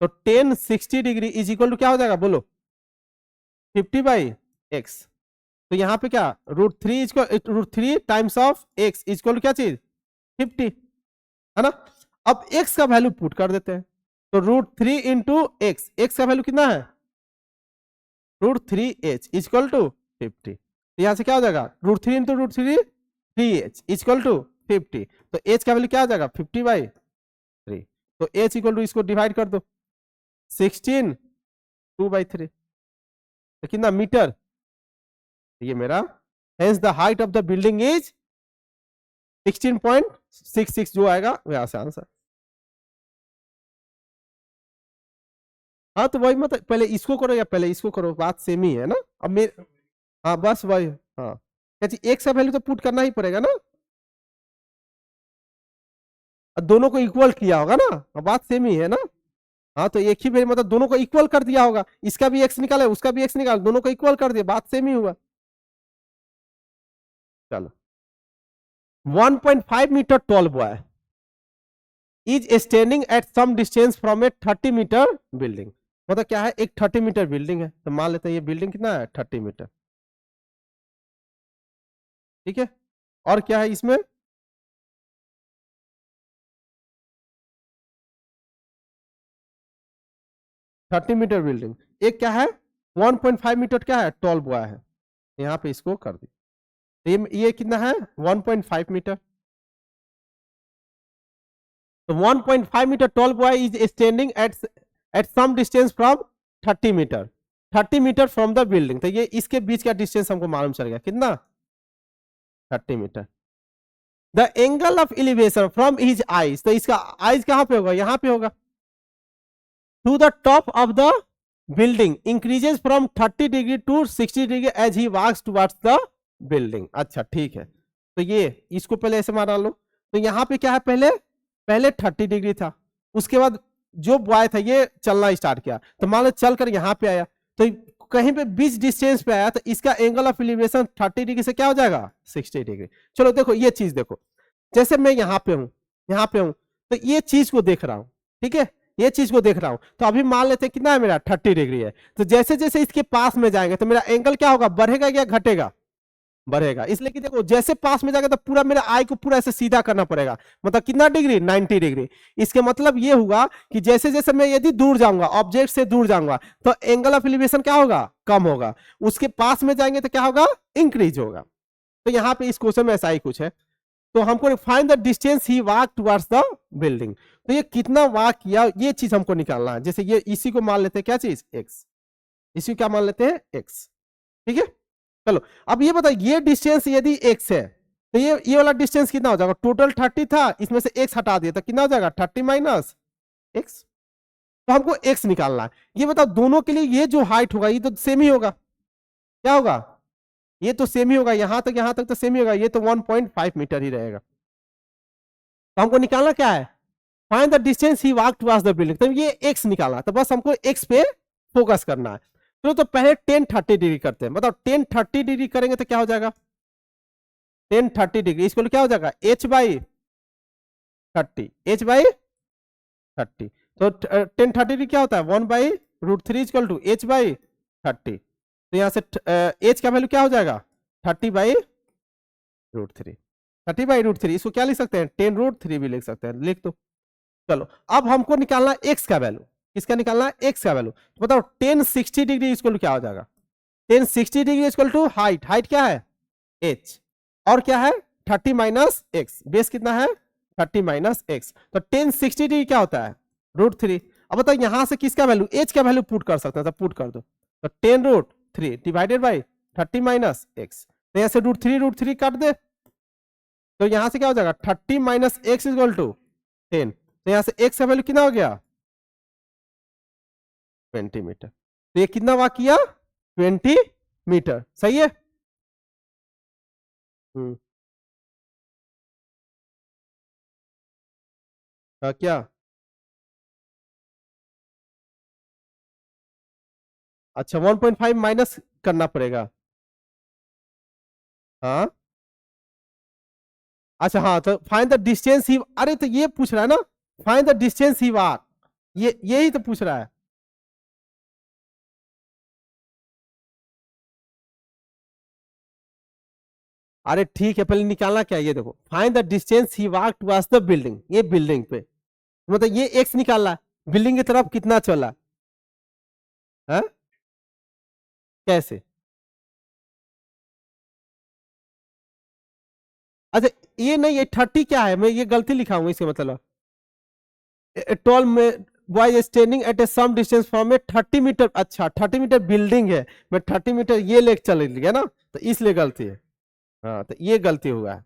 तो 1060 डिग्री इज इक्वल टू क्या हो जाएगा बोलो 50 बाई एक्स, तो यहां पे क्या √3 times of x equal to क्या चीज 50, है ना। अब x का वैल्यू पुट कर देते हैं, तो √3 इंटू एक्स का वैल्यू कितना है √3h इक्वल टू 50, तो यहां से क्या हो जाएगा √3 इंटू √3 3h इक्वल टू 50, तो h का वैल्यू क्या हो जाएगा 50 बाई 3, तो h इक्वल टू इसको डिवाइड कर दो 16 2/3, तो कितना मीटर, ये मेरा hence the height of the building is 16.66 जो आएगा वहां से आंसर। हाँ तो वही मतलब पहले इसको करो या पहले इसको करो, बात सेम ही है ना। अब मेरे हाँ बस वही, हाँ क्या एक का वैल्यू तो पुट करना ही पड़ेगा ना, दोनों को इक्वल किया होगा ना, बात सेम ही है ना। हाँ तो एक ही वैल्यू मतलब दोनों को इक्वल कर दिया होगा, इसका भी एक्स निकाला उसका भी एक्स निकाला, दोनों को इक्वल कर दिया, बात सेम ही हुआ। चलो 1.5 metre tall boy is standing at some distance from a 30 metre building, मतलब क्या है एक 30 मीटर बिल्डिंग है, तो मान लेते हैं ये बिल्डिंग कितना है 30 मीटर, ठीक है। और क्या है इसमें 30 मीटर बिल्डिंग, एक क्या है 1.5 मीटर क्या है टॉल बॉय है, यहाँ पे इसको कर दी, ये कितना है 1.5 मीटर, तो 1.5 metre tall boy is standing at some distance from 30 metre, 30 metre from the building, तो ये इसके बीच का डिस्टेंस हमको मालूम चल गया कितना 30 metre. The angle of elevation from his eyes, तो इसका आईज कहां पे होगा यहाँ पे होगा, to the top of the building increases from 30 degree to 60 degree as he walks towards the building. अच्छा ठीक है, तो ये इसको पहले ऐसे माना लो, तो यहाँ पे क्या है पहले पहले 30 डिग्री था, उसके बाद जो बॉय था ये चलना स्टार्ट किया, तो मान लो चलकर यहाँ पे आया, तो कहीं पे बीच डिस्टेंस पे आया, तो इसका एंगल ऑफ एलिवेशन 30 डिग्री से क्या हो जाएगा 60 डिग्री। चलो देखो ये चीज देखो, जैसे मैं यहाँ पे हूं तो ये चीज को देख रहा हूं, ठीक है ये चीज को देख रहा हूं, तो अभी मान लेते हैं कितना है मेरा 30 डिग्री है, तो जैसे जैसे इसके पास में जाएंगे तो मेरा एंगल क्या होगा बढ़ेगा या घटेगा, बढ़ेगा, इसलिए कि देखो जैसे पास में जाएगा तो पूरा मेरा आई को पूरा ऐसे सीधा करना पड़ेगा, मतलब कितना डिग्री 90 डिग्री। इसके मतलब ये हुआ कि जैसे जैसे मैं यदि दूर जाऊंगा ऑब्जेक्ट से दूर जाऊंगा तो एंगल ऑफ एलिवेशन क्या होगा कम होगा, उसके पास में जाएंगे तो क्या होगा इंक्रीज होगा। तो यहाँ पे इस क्वेश्चन में ऐसा ही कुछ है, तो हमको find the distance he walk towards the building, तो ये कितना वॉक किया ये चीज हमको निकालना है। जैसे ये इसी को मान लेते हैं क्या चीज एक्स, इसी को क्या मान लेते हैं एक्स, ठीक है। चलो अब ये बताओ ये डिस्टेंस यदि x है तो ये वाला डिस्टेंस कितना हो जाएगा, टोटल 30 था इसमें से x हटा दिया तो कितना हो जाएगा 30 माइनस x, तो हमको x निकालना है। ये बताओ दोनों के लिए ये जो हाइट होगा ये तो सेम ही होगा, क्या होगा ये तो सेम ही होगा, यहां तक तो सेम ही होगा, ये तो 1.5 मीटर ही रहेगा। तो हमको निकालना क्या है find the distance he walk towards the building, तो ये x निकालना, तो बस हमको x पे फोकस करना है। चलो तो पहले 10 30 डिग्री करते हैं। बताओ 10 30 डिग्री करेंगे तो क्या हो जाएगा? 10 30 डिग्री इसको क्या हो जाएगा? h/30, h/30। तो 10 30 क्या होता है? 1/√3 इक्वल टू h/30। तो यहां से h का वैल्यू क्या हो जाएगा? 30/√3। 30/√3 इसको क्या लिख सकते हैं? 10√3 भी लिख सकते हैं, लिख दो। चलो अब हमको निकालना x का वैल्यू। किसका निकालना है? x का वैल्यू। तो बताओ 10 60 डिग्री इक्वल टू क्या हो जाएगा? 10 60 degree equal to height. Height क्या है? h। और क्या है? 30 माइनस एक्स। बेस कितना है? 30 माइनस एक्स। तो 10 60 डिग्री क्या होता है? √3। अब बताओ यहां से किसका वैल्यू? h का वैल्यू पुट कर सकते हैं, तो पुट कर दो। तो 10√3 डिवाइडेड बाई 30 माइनस एक्स। तो यहां से √3 काट दे, तो यहां से क्या हो जाएगा? 30 माइनस एक्स इक्वल टू 10। तो यहां से x का वैल्यू कितना हो गया? 20 मीटर। तो ये कितना वाक किया? 20 मीटर। सही है। क्या? अच्छा 1.5 माइनस करना पड़ेगा। हाँ अच्छा, हाँ तो फाइंड द डिस्टेंस ही, अरे तो ये पूछ रहा है ना, फाइंड द डिस्टेंस ही वाक, ये यही तो पूछ रहा है। अरे ठीक है, पहले निकालना क्या है ये देखो। Find the distance he walk towards the building. ये बिल्डिंग पे मतलब ये एक्स निकालना है, बिल्डिंग की तरफ कितना चला है? कैसे? अच्छा ये नहीं, ये 30 क्या है? मैं ये गलती लिखा हूँ इसके मतलब। टॉल में boy standing at a some distance from a 30 metre. अच्छा 30 मीटर बिल्डिंग है, मैं 30 मीटर ये लेके चल गया ना, तो इसलिए गलती है। हाँ तो ये गलती हुआ है।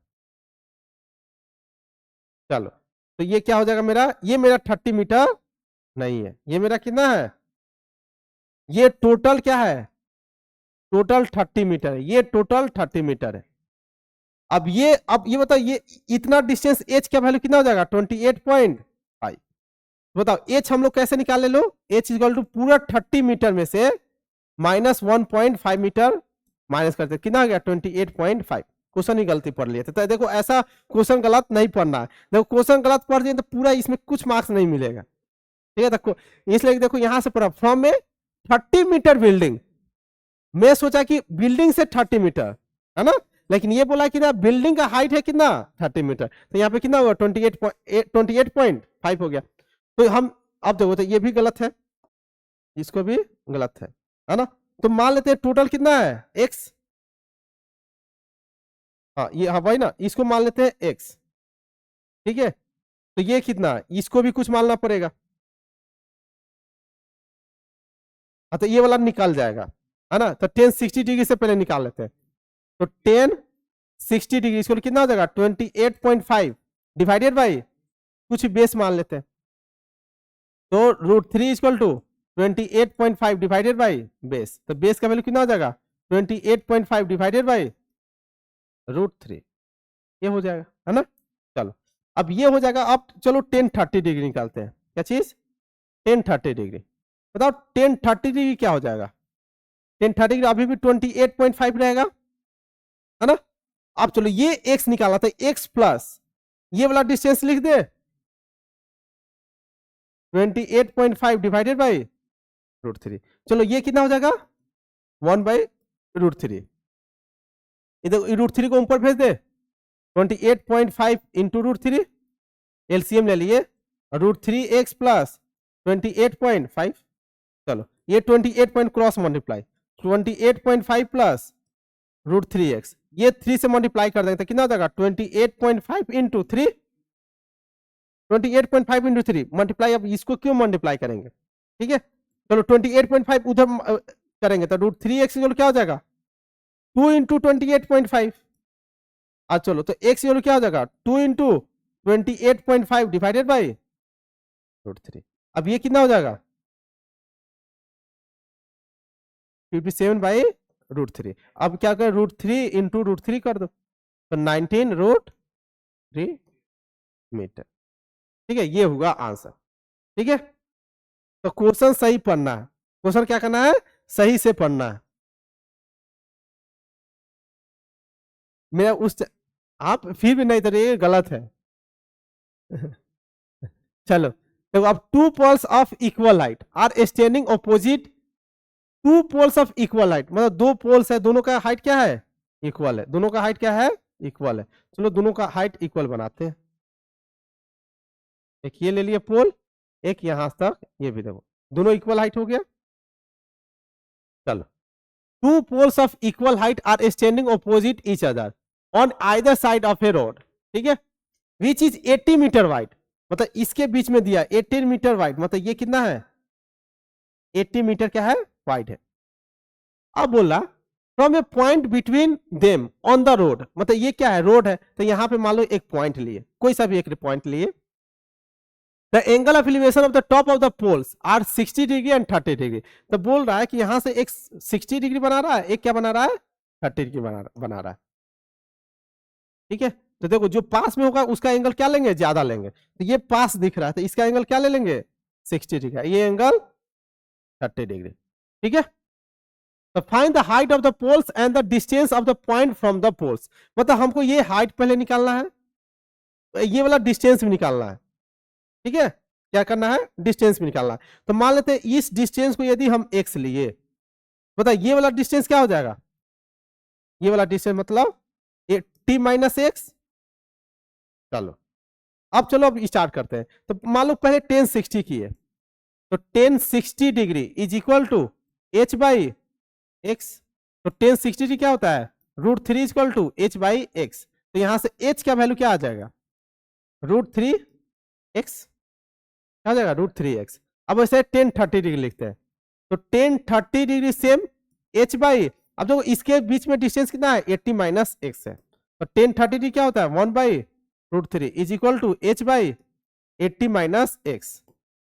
चलो तो ये क्या हो जाएगा मेरा? ये मेरा 30 मीटर नहीं है, ये मेरा कितना है? ये टोटल क्या है? टोटल 30 मीटर है, ये टोटल 30 मीटर है। अब ये बताओ, ये इतना डिस्टेंस एच का वैल्यू कितना हो जाएगा? 28.5। बताओ एच हम लोग कैसे निकाल ले लो? एच इक्वल टू पूरा 30 मीटर में से माइनस 1.5 मीटर माइनस करते कितना आ गया? 28.5। क्वेश्चन ही गलती पढ़ लिए थे। तो देखो ऐसा क्वेश्चन गलत नहीं पढ़ना है। देखो क्वेश्चन गलत पढ़ दिए तो पूरा इसमें कुछ मार्क्स नहीं मिलेगा। ठीक है, देखो इसलिए देखो यहां से पढ़ा फ्रॉम में 30 मीटर बिल्डिंग। मैं सोचा कि बिल्डिंग से 30 मीटर है ना, लेकिन ये बोला कि ना बिल्डिंग का हाइट है कितना? 30 मीटर। तो यहाँ पे कितना हुआ? 28.5 हो गया। तो हम अब देखो तो ये भी गलत है, इसको भी गलत है ना। तो मान लेते हैं टोटल कितना है? एक्स। हाँ ये, हाँ भाई ना, इसको मान लेते हैं एक्स। ठीक है, तो ये कितना है? इसको भी कुछ मानना पड़ेगा। हाँ तो ये वाला निकाल जाएगा है ना। तो 10 60 डिग्री से पहले निकाल लेते हैं। तो 10 60 डिग्री इसको कितना हो जाएगा? 28.5 डिवाइडेड बाई कुछ बेस मान लेते हैं। तो √3 equal to 28.5 divided by base. तो बेस का वैल्यू कितना हो जाएगा? 28.5 डिवाइडेड बाई √3। ये हो जाएगा है ना। चलो अब ये हो जाएगा। अब चलो 10 30 डिग्री निकालते हैं। क्या चीज? 10 30 डिग्री। बताओ 10 30 डिग्री क्या हो जाएगा? 10 30 डिग्री अभी भी 28.5 रहेगा है ना। अब चलो ये एक्स निकाला था, एक्स प्लस ये वाला डिस्टेंस लिख दे 28.5 डिवाइडेड बाई √3। चलो ये कितना हो जाएगा? 1/√3। इधर √3 को ऊपर भेज दे। 28.5 इंटू √3 एलसीएम ले लिए, √3x प्लस 28.5। चलो ये 28 point cross multiply, 28.5 plus √3x, ये 3 से मल्टीप्लाई कर देंगे तो कितना हो जाएगा? 28.5 इंटू 3। 28.5 into 3 multiply. अब इसको क्यों मल्टीप्लाई करेंगे? ठीक है, चलो 28.5 उधर करेंगे तो √3x क्या हो जाएगा? 2 इंटू 28.5। आज चलो तो x क्या हो जाएगा? 2 इंटू 28.5 डिवाइडेड बाई √3। अब ये कितना हो जाएगा? 57/√3। अब क्या करें? √3 इंटू √3 कर दो तो 19√3 मीटर। ठीक है, ये होगा आंसर। ठीक है, तो क्वेश्चन सही पढ़ना है। क्वेश्चन क्या करना है? सही से पढ़ना है। मेरा उस आप फिर भी नहीं तो ये गलत है। चलो तो अब two poles of equal height are standing opposite, two poles of equal height मतलब दो पोल्स है, दोनों का हाइट क्या है, इक्वल है। दोनों का हाइट क्या है, इक्वल है। चलो दोनों का हाइट इक्वल बनाते हैं। एक ये ले लिए पोल, एक यहां तक, ये भी देखो दोनों इक्वल हाइट हो गया। चलो two poles of equal height are standing opposite each other on either side of a road, ठीक है, विच इज 80 मीटर वाइड, मतलब इसके बीच में दिया 18 मीटर वाइड, मतलब ये कितना है 80 मीटर क्या है, वाइड है। अब बोला from a point between them on the road, मतलब ये क्या है, रोड है, तो यहां पे मान लो एक पॉइंट लिए, कोई सा भी एक पॉइंट लिए। The angle of elevation of the top of the poles are 60 degree and 30 degree, तो बोल रहा है कि यहां से एक 60 डिग्री बना रहा है, एक क्या बना रहा है, 30 डिग्री बना रहा है। ठीक है, तो देखो जो पास में होगा उसका एंगल क्या लेंगे, ज्यादा लेंगे, तो ये पास दिख रहा है तो इसका एंगल क्या ले लेंगे, 60 डिग्री, ये एंगल 30 डिग्री। ठीक है, तो find the height of the poles and the distance of the point from the poles, मतलब हमको ये हाइट पहले निकालना है, ये वाला डिस्टेंस भी निकालना है। ठीक है, क्या करना है, डिस्टेंस भी निकालना है। तो मान लेते हैं इस डिस्टेंस को यदि हम x लिए, बताइए ये वाला डिस्टेंस क्या हो जाएगा, ये वाला डिस्टेंस मतलब t माइनस एक्स। चलो अब चलो अब स्टार्ट करते हैं। तो मान लो पहले 1060 की है, तो 1060 degree is equal to h by x, तो 1060 डिग्री क्या होता है, √3 equal to h by x, तो यहां से h का वैल्यू क्या आ जाएगा, √3x, क्या हो जाएगा, √3x। अब वैसे 1030 डिग्री लिखते हैं, तो 1030 डिग्री सेम h बाई, अब देखो इसके बीच में डिस्टेंस कितना है, 80 माइनस एक्स है, तो 1030 डिग्री क्या होता है, 1 by √3 is equal to h by 80 minus x,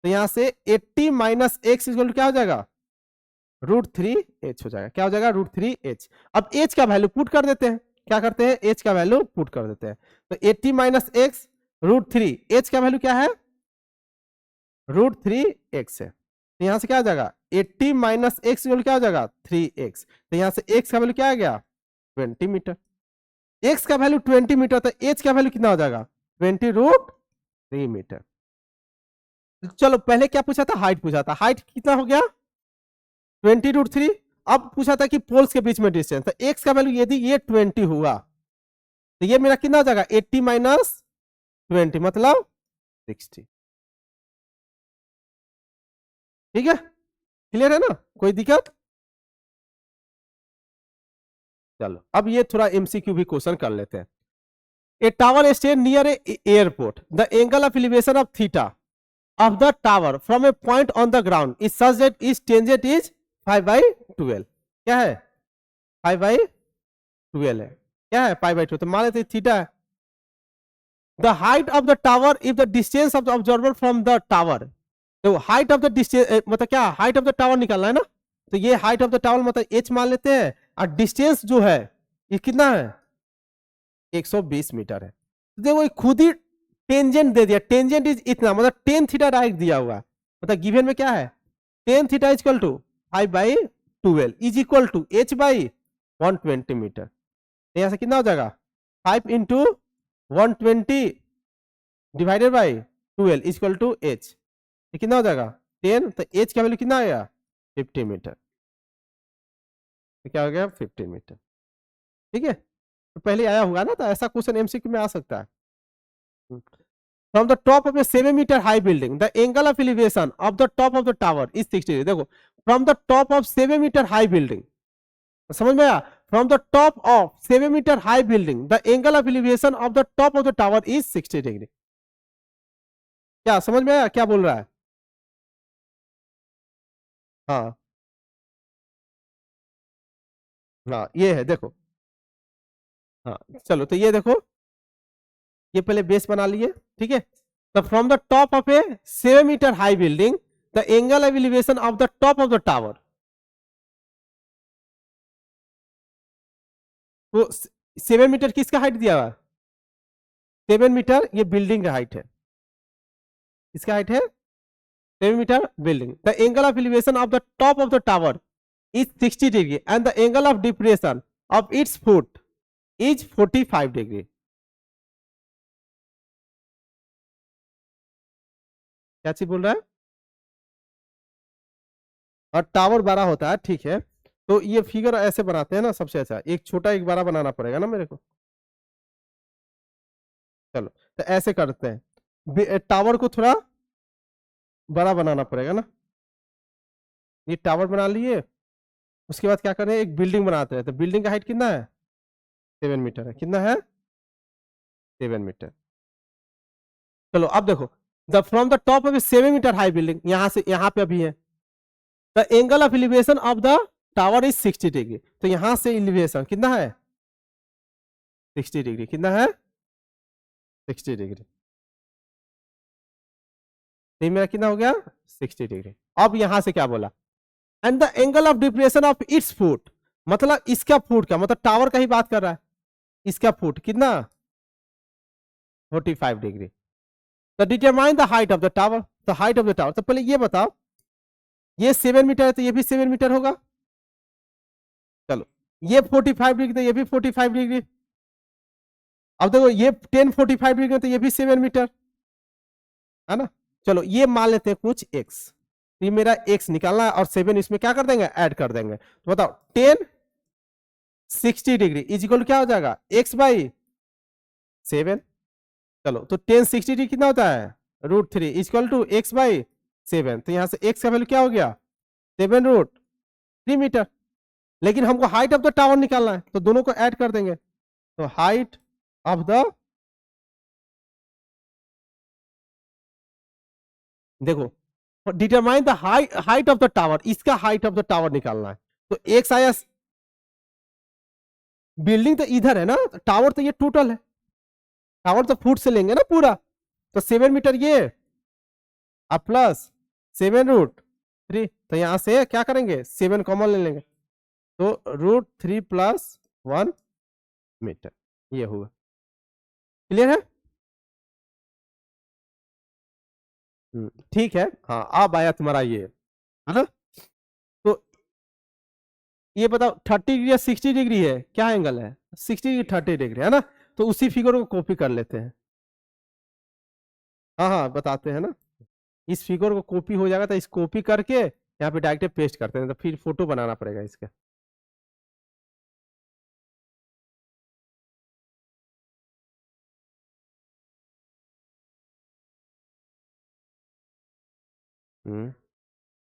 तो यहां से 80 माइनस एक्स इक्वल टू क्या हो जाएगा, √3h हो जाएगा, क्या हो जाएगा, √3h। अब h का वैल्यू पुट कर देते हैं, क्या करते हैं, h का वैल्यू पुट कर देते हैं, तो 80 माइनस एक्स √3, h का वैल्यू क्या है, √3x है, तो यहां से क्या हो जाएगा 80 माइनस एक्स क्या हो जाएगा 3x, तो यहां से x का वैल्यू क्या आ गया 20 मीटर, x का वैल्यू 20 मीटर, तो h का वैल्यू कितना हो जाएगा 20√3 मीटर। चलो पहले क्या पूछा था, हाइट पूछा था, हाइट कितना हो गया 20√3। अब पूछा था कि पोल्स के बीच में डिस्टेंस, तो x का वैल्यू यदि ये 20 हुआ तो ये मेरा कितना हो जाएगा 80 माइनस 20 मतलब 60। ठीक है, क्लियर है ना, कोई दिक्कत। चलो अब ये थोड़ा एमसीक्यू भी क्वेश्चन कर लेते हैं। ए tower stand near A airport, the angle of elevation of theta of the tower from a point on the ground is such that its tangent is 5/12, क्या है 5/12 है, क्या है 5/2, तो मान लेते हैं थीटा है। The height of the tower if the distance of the observer from the tower, तो हाइट ऑफ द डिस्टेंस मतलब क्या, हाइट ऑफ द टावर निकालना है ना, तो ये हाइट ऑफ द टावर मतलब h मान लेते हैं, और डिस्टेंस जो है ये कितना है 120 मीटर है। तो देखो खुद ही टेंजेंट दे दिया, टेंजेंट इज इतना, मतलब टेन थीटा डायरेक्ट दिया हुआ, मतलब गिवन में क्या है tan theta is equal to 5/12 is equal to h by 120 metre, यहां से कितना हो जाएगा 5 into 120 divided by 12 is equal to h, ये कितना हो जाएगा 10, तो h का वैल्यू कितना आएगा 50 मीटर, तो क्या हो गया 50 मीटर। ठीक है, तो पहले आया होगा ना, तो ऐसा क्वेश्चन एमसीक्यू में आ सकता है। From the top of a 7 meter high building, the angle of elevation of the top of the tower is 60 degree। देखो from the top of 7 meter high building, समझ में आया, from the top of 7 meter high building the angle of elevation of the top of the tower is 60 degree। क्या समझ में आया, क्या बोल रहा है, हाँ हाँ ये है देखो, हाँ चलो तो ये देखो, ये पहले बेस बना लिए। ठीक है, तो from the top of a 7 metre high building the angle of elevation of the top of the tower, तो 7 मीटर किसका हाइट दिया हुआ, 7 मीटर ये बिल्डिंग का हाइट है, इसका हाइट है 7 metre building, the angle of elevation of the top of the tower is 60 degree and the angle of depression of its foot is 45 degree. क्या चीज बोल रहा है? और टावर बड़ा होता है, ठीक है, तो ये फिगर ऐसे बनाते हैं ना, सबसे अच्छा एक छोटा एक बड़ा बनाना पड़ेगा ना मेरे को। चलो तो ऐसे करते हैं, टावर को थोड़ा बड़ा बनाना पड़ेगा ना। ये टावर बना लिए, उसके बाद क्या करें, एक बिल्डिंग बनाते हैं। तो बिल्डिंग का हाइट कितना है? 7 मीटर है। कितना है? 7 मीटर। चलो अब देखो, the from the top of a 7 metre high building, यहां से यहां पे अभी है, the angle of elevation of the tower is 60 degree. तो यहां से एलिवेशन कितना है? 60 डिग्री। कितना है? 60 डिग्री। तो मेरा कितना हो गया? 60 डिग्री। अब यहां से क्या बोला? And the angle of depression of its foot, मतलब इसका फुट का, मतलब टावर का ही बात कर रहा है। इसका फुट कितना? 45 डिग्री। तो determine the height of the tower, the height of the tower. तो पहले ये बताओ, ये 7 मीटर है तो ये भी 7 मीटर होगा। चलो, ये 45 डिग्री तो ये भी 45 डिग्री। अब देखो ये 1045 डिग्री तो ये भी 7 मीटर है ना। चलो ये मान लेते हैं कुछ एक्स, ये मेरा एक्स निकालना है और 7 इसमें क्या कर देंगे? ऐड कर देंगे। तो बताओ 10 60 डिग्री इज इक्वल क्या हो जाएगा? X by 7। चलो तो 10 60 डिग्री कितना होता है? √3 is equal to x by 7। तो यहां से एक्स का वैल्यू क्या हो गया? 7√3 मीटर। लेकिन हमको हाइट ऑफ द टावर निकालना है, तो दोनों को ऐड कर देंगे। तो हाइट ऑफ द, देखो, determine the height of the tower, इसका हाइट ऑफ द टावर निकालना है। तो एक्स आया, बिल्डिंग तो इधर है ना, टावर तो ये टोटल है, टावर तो फुट से लेंगे ना पूरा। तो 7 मीटर ये और प्लस 7√3, तो यहां से क्या करेंगे? 7 कॉमन ले लेंगे, तो √3 + 1 मीटर ये हुआ। क्लियर है? ठीक है। हाँ अब आया तुम्हारा ये, है ना। तो ये बताओ 30 डिग्री या 60 डिग्री है? क्या एंगल है? 60 डिग्री 30 डिग्री है ना। तो उसी फिगर को कॉपी कर लेते हैं। हाँ हाँ बताते हैं ना। इस फिगर को कॉपी हो जाएगा तो इस कॉपी करके यहाँ पे डायरेक्ट पेस्ट करते हैं, तो फिर फोटो बनाना पड़ेगा इसका।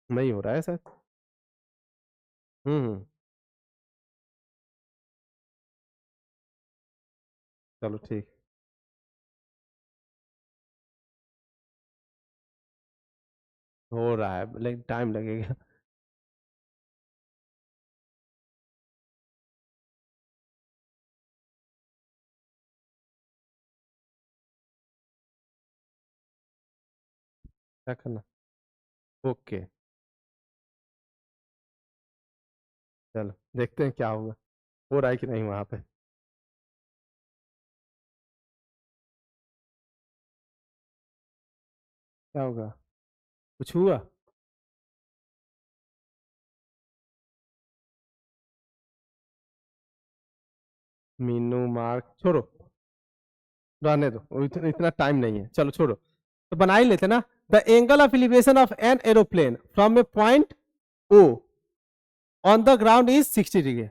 नहीं हो रहा है सर। हम्म। चलो ठीक। हो रहा है लेकिन टाइम लगेगा। क्या करना? ओके, चलो देखते हैं क्या होगा, हो रहा है कि नहीं वहां पे। क्या होगा? कुछ हुआ? मीनू मार्क छोड़ो, रहने दो, इतना टाइम नहीं है, चलो छोड़ो। तो बना ही लेते ना। The angle of elevation of an aeroplane from a point O on the ground is 60 degree,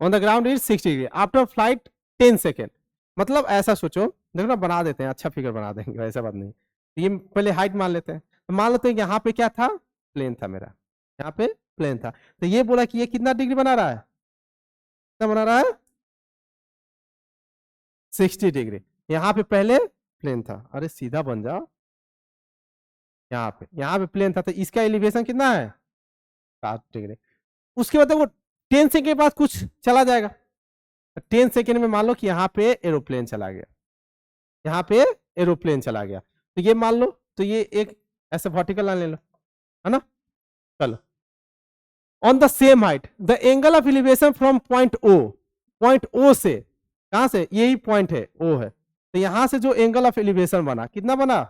on the ground is 60 degree after flight 10 second. मतलब ऐसा सोचो, देखो ना बना देते हैं, अच्छा फिगर बना देंगे, ऐसा बात नहीं। ये पहले हाइट मान लेते हैं, तो मान लेते हैं यहाँ पे क्या था? प्लेन था मेरा, यहाँ पे प्लेन था। तो ये बोला कि ये कितना डिग्री बना रहा है? कितना बना रहा है? 60 डिग्री। यहाँ पे पहले प्लेन था, अरे सीधा बन जाओ। यहाँ पे प्लेन था, तो इसका एलिवेशन कितना है? 7 डिग्री। उसके बाद वो 10 सेकेंड के बाद कुछ चला जाएगा, 10 सेकेंड में मान लो कि यहाँ पे एरोप्लेन चला गया, यहाँ पे एरोप्लेन चला गया। तो ये मान लो, तो ये एक ऐसे वर्टिकल लाइन ले लो, है ना। चलो, on the same height the angle of elevation from point O, point O से, कहां से? यही पॉइंट है, ओ है। तो यहां से जो एंगल ऑफ एलिवेशन बना, कितना बना?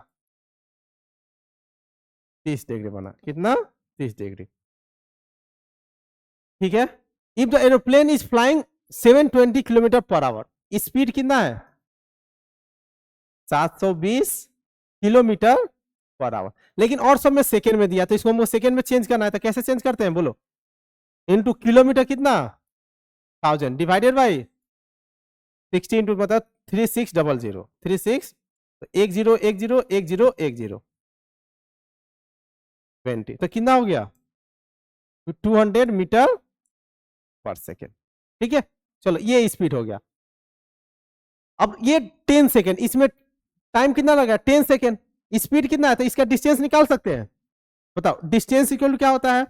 30 डिग्री बना। कितना? 30 डिग्री। ठीक है। If the aeroplane is flying 720 kilometre per hour, speed कितना है 720 किलोमीटर पर आवर, लेकिन और सब में सेकेंड में दिया, तो इसको हमको सेकेंड में चेंज करना है, तो कैसे चेंज करते हैं बोलो, इनटू किलोमीटर कितना 1000 डिवाइडेड बाई 60 इंटू मतलब 3600 36 10101010 20, तो कितना हो गया 200 मीटर पर सेकेंड। ठीक है, चलो ये स्पीड हो गया। अब ये 10 सेकेंड, इसमें टाइम कितना लगा 10 सेकेंड, स्पीड कितना है, तो इसका डिस्टेंस निकाल सकते हैं। बताओ डिस्टेंस इक्वल टू क्या होता है,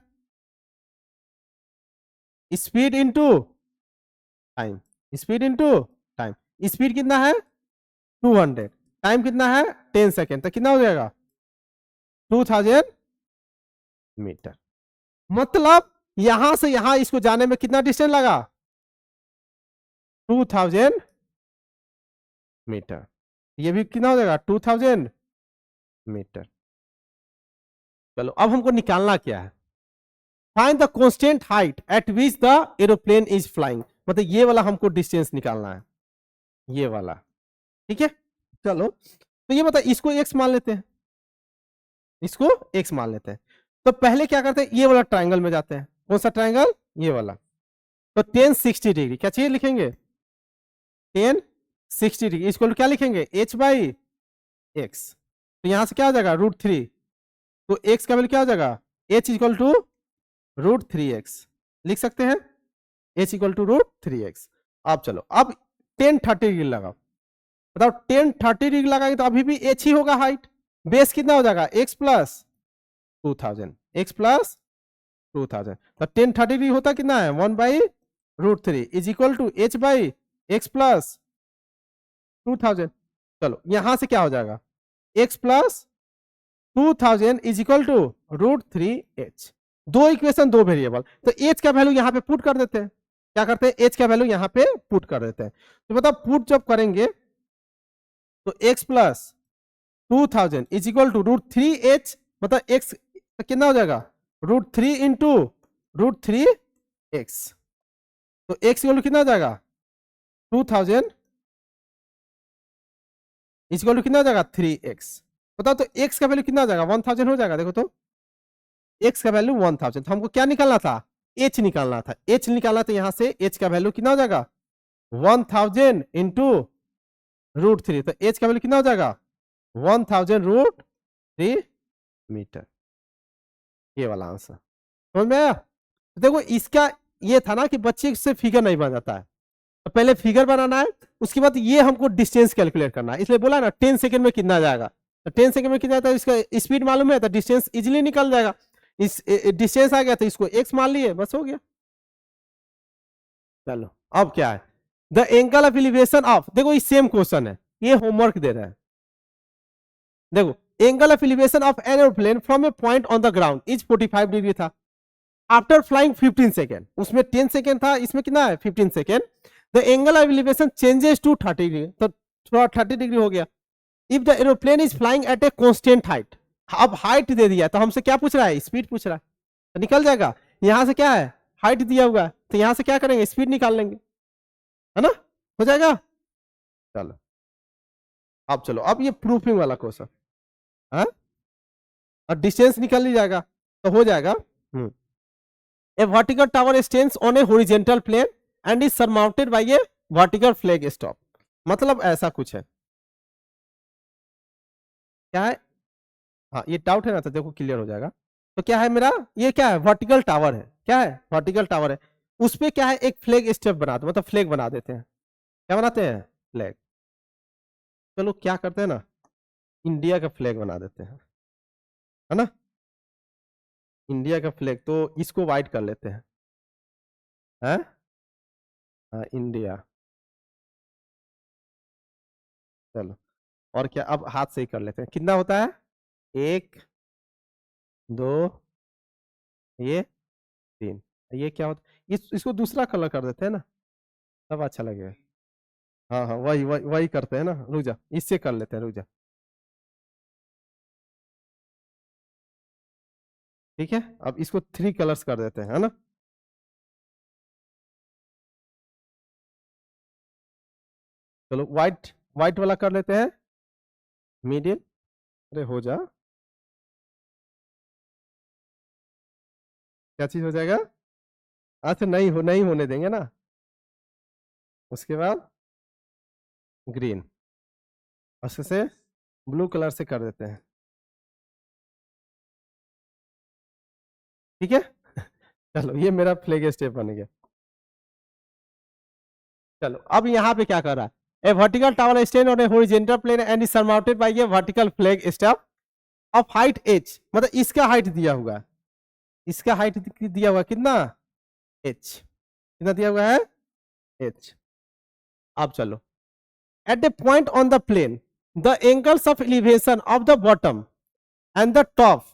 speed into time, speed into time. Speed कितना है 200, टाइम कितना है 10 सेकेंड, तो कितना हो जाएगा 2000 मीटर। मतलब यहां से यहां इसको जाने में कितना डिस्टेंस लगा 2000 मीटर, ये भी कितना हो जाएगा 2000 मीटर। चलो अब हमको निकालना क्या है, find the constant height eight which the aeroplane is flying, मतलब ये वाला हमको डिस्टेंस निकालना है, ये वाला। ठीक है, चलो तो ये बता, इसको x मान लेते हैं, इसको x मान लेते हैं। तो पहले क्या करते हैं, ये वाला ट्रायंगल में जाते हैं, कौन सा ट्रायंगल, ये वाला। तो 1060 डिग्री क्या चाहिए लिखेंगे 1060 डिग्री, इसको क्या लिखेंगे h बाई एक्स, तो यहां से क्या हो जाएगा √3, तो x का वैल्यू क्या हो जाएगा h इक्वल टू √3x, लिख सकते हैं h इक्वल टू √3x। अब चलो अब 1030 डिग्री लगाओ, बताओ 1030 डिग्री लगाएंगे तो अभी भी h ही होगा हाइट, बेस कितना हो जाएगा x प्लस 2000, x प्लस 2000, तो 1030 डिग्री होता कितना है 1/√3 is equal to h by x plus 2000। चलो यहां से क्या हो जाएगा x plus 2000 is equal to √3h, दो इक्वेशन दो वेरिएबल, तो h का वैल्यू यहां पे पुट कर देते हैं, क्या करते हैं h का वैल्यू यहां पे पुट कर देते हैं। तो बताओ पुट जब करेंगे तो x plus 2000 is equal to √3h, मतलब x कितना हो जाएगा √3 इंटू √3x, तो x इक्वल टू कितना हो जाएगा 2000 इज इक्वल टू कितना हो जाएगा 3x। बताओ तो x का वैल्यू कितना हो जाएगा 1000 हो जाएगा, देखो तो x का वैल्यू 1000, तो हमको क्या निकालना था h निकालना था, h निकालना था, यहां से h का वैल्यू कितना हो जाएगा 1000 इंटू √3, तो h का वैल्यू कितना हो जाएगा 1000 √3 मीटर, ये वाला आंसर समझ में आया। तो देखो इसका ये था ना कि बच्चे से फिगर नहीं बन जाता है, तो पहले फिगर बनाना है, उसके बाद ये हमको डिस्टेंस कैलकुलेट करना है, इसलिए बोला ना 10 सेकंड में कितना जाएगा, तो 10 सेकंड में कितना जाता है, इसका स्पीड मालूम है तो डिस्टेंस इजीली निकल जाएगा, इस डिस्टेंस आ गया तो इसको x मान लिए, बस हो गया। चलो अब क्या है, the angle of elevation of, देखो ये सेम क्वेश्चन है, ये होमवर्क दे रहे हैं। देखो angle of elevation of an aeroplane from a point on the ground is 45 degree था, आफ्टर फ्लाइंग 15 सेकेंड, उसमें 10 सेकेंड था, इसमें कितना है 15 second, the angle of elevation changes to 30 degree, तो थोड़ा 30 डिग्री हो गया। If the aeroplane is flying at a constant height, अब हाइट दे दिया तो हमसे क्या पूछ रहा है स्पीड पूछ रहा है, तो निकल जाएगा, यहां से क्या है हाइट दिया हुआ है, तो यहां से क्या करेंगे स्पीड निकाल लेंगे, है ना, हो जाएगा। चलो अब चलो अब ये प्रूफिंग वाला क्वेश्चन है, और डिस्टेंस निकल ही जाएगा तो हो जाएगा। A vertical tower stands on a horizontal plane and is surmounted by a vertical flag stop, मतलब ऐसा कुछ है, क्या है, हाँ ये डाउट है ना, तो देखो क्लियर हो जाएगा। तो क्या है मेरा, ये क्या है वर्टिकल टावर है, क्या है वर्टिकल टावर है, उस पे क्या है एक फ्लैग स्टेप बनाते, मतलब फ्लैग बना देते हैं, क्या बनाते हैं फ्लैग, चलो क्या करते हैं ना इंडिया का फ्लैग बना देते हैं, है ना, इंडिया का फ्लैग, तो इसको वाइट कर लेते हैं, है हाँ इंडिया, चलो और क्या अब हाथ से ही कर लेते हैं, कितना होता है 1 2 ये 3, ये क्या होता है इसको दूसरा कलर कर देते हैं ना, तब अच्छा लगेगा। हाँ हाँ वही वही वही करते हैं ना, रुक जा इससे कर लेते हैं, रुक जा, ठीक है, अब इसको 3 कलर्स कर देते हैं, है ना, चलो व्हाइट व्हाइट वाला कर लेते हैं, मिडिल। अरे हो जा, क्या चीज हो जाएगा? अच्छा नहीं होने देंगे ना। उसके बाद ग्रीन, उससे से ब्लू कलर से कर देते हैं, ठीक है। चलो ये मेरा फ्लैग स्टेप बन गया। चलो अब यहाँ पे क्या कर रहा है, a vertical tower stand on a horizontal plane and is surmounted by a vertical flag step of height h, मतलब इसका हाइट दिया हुआ है, इसका हाइट दिया हुआ कितना, h, कितना दिया हुआ है, h। अब चलो, at the point on the plane the angles of elevation of the bottom and the top.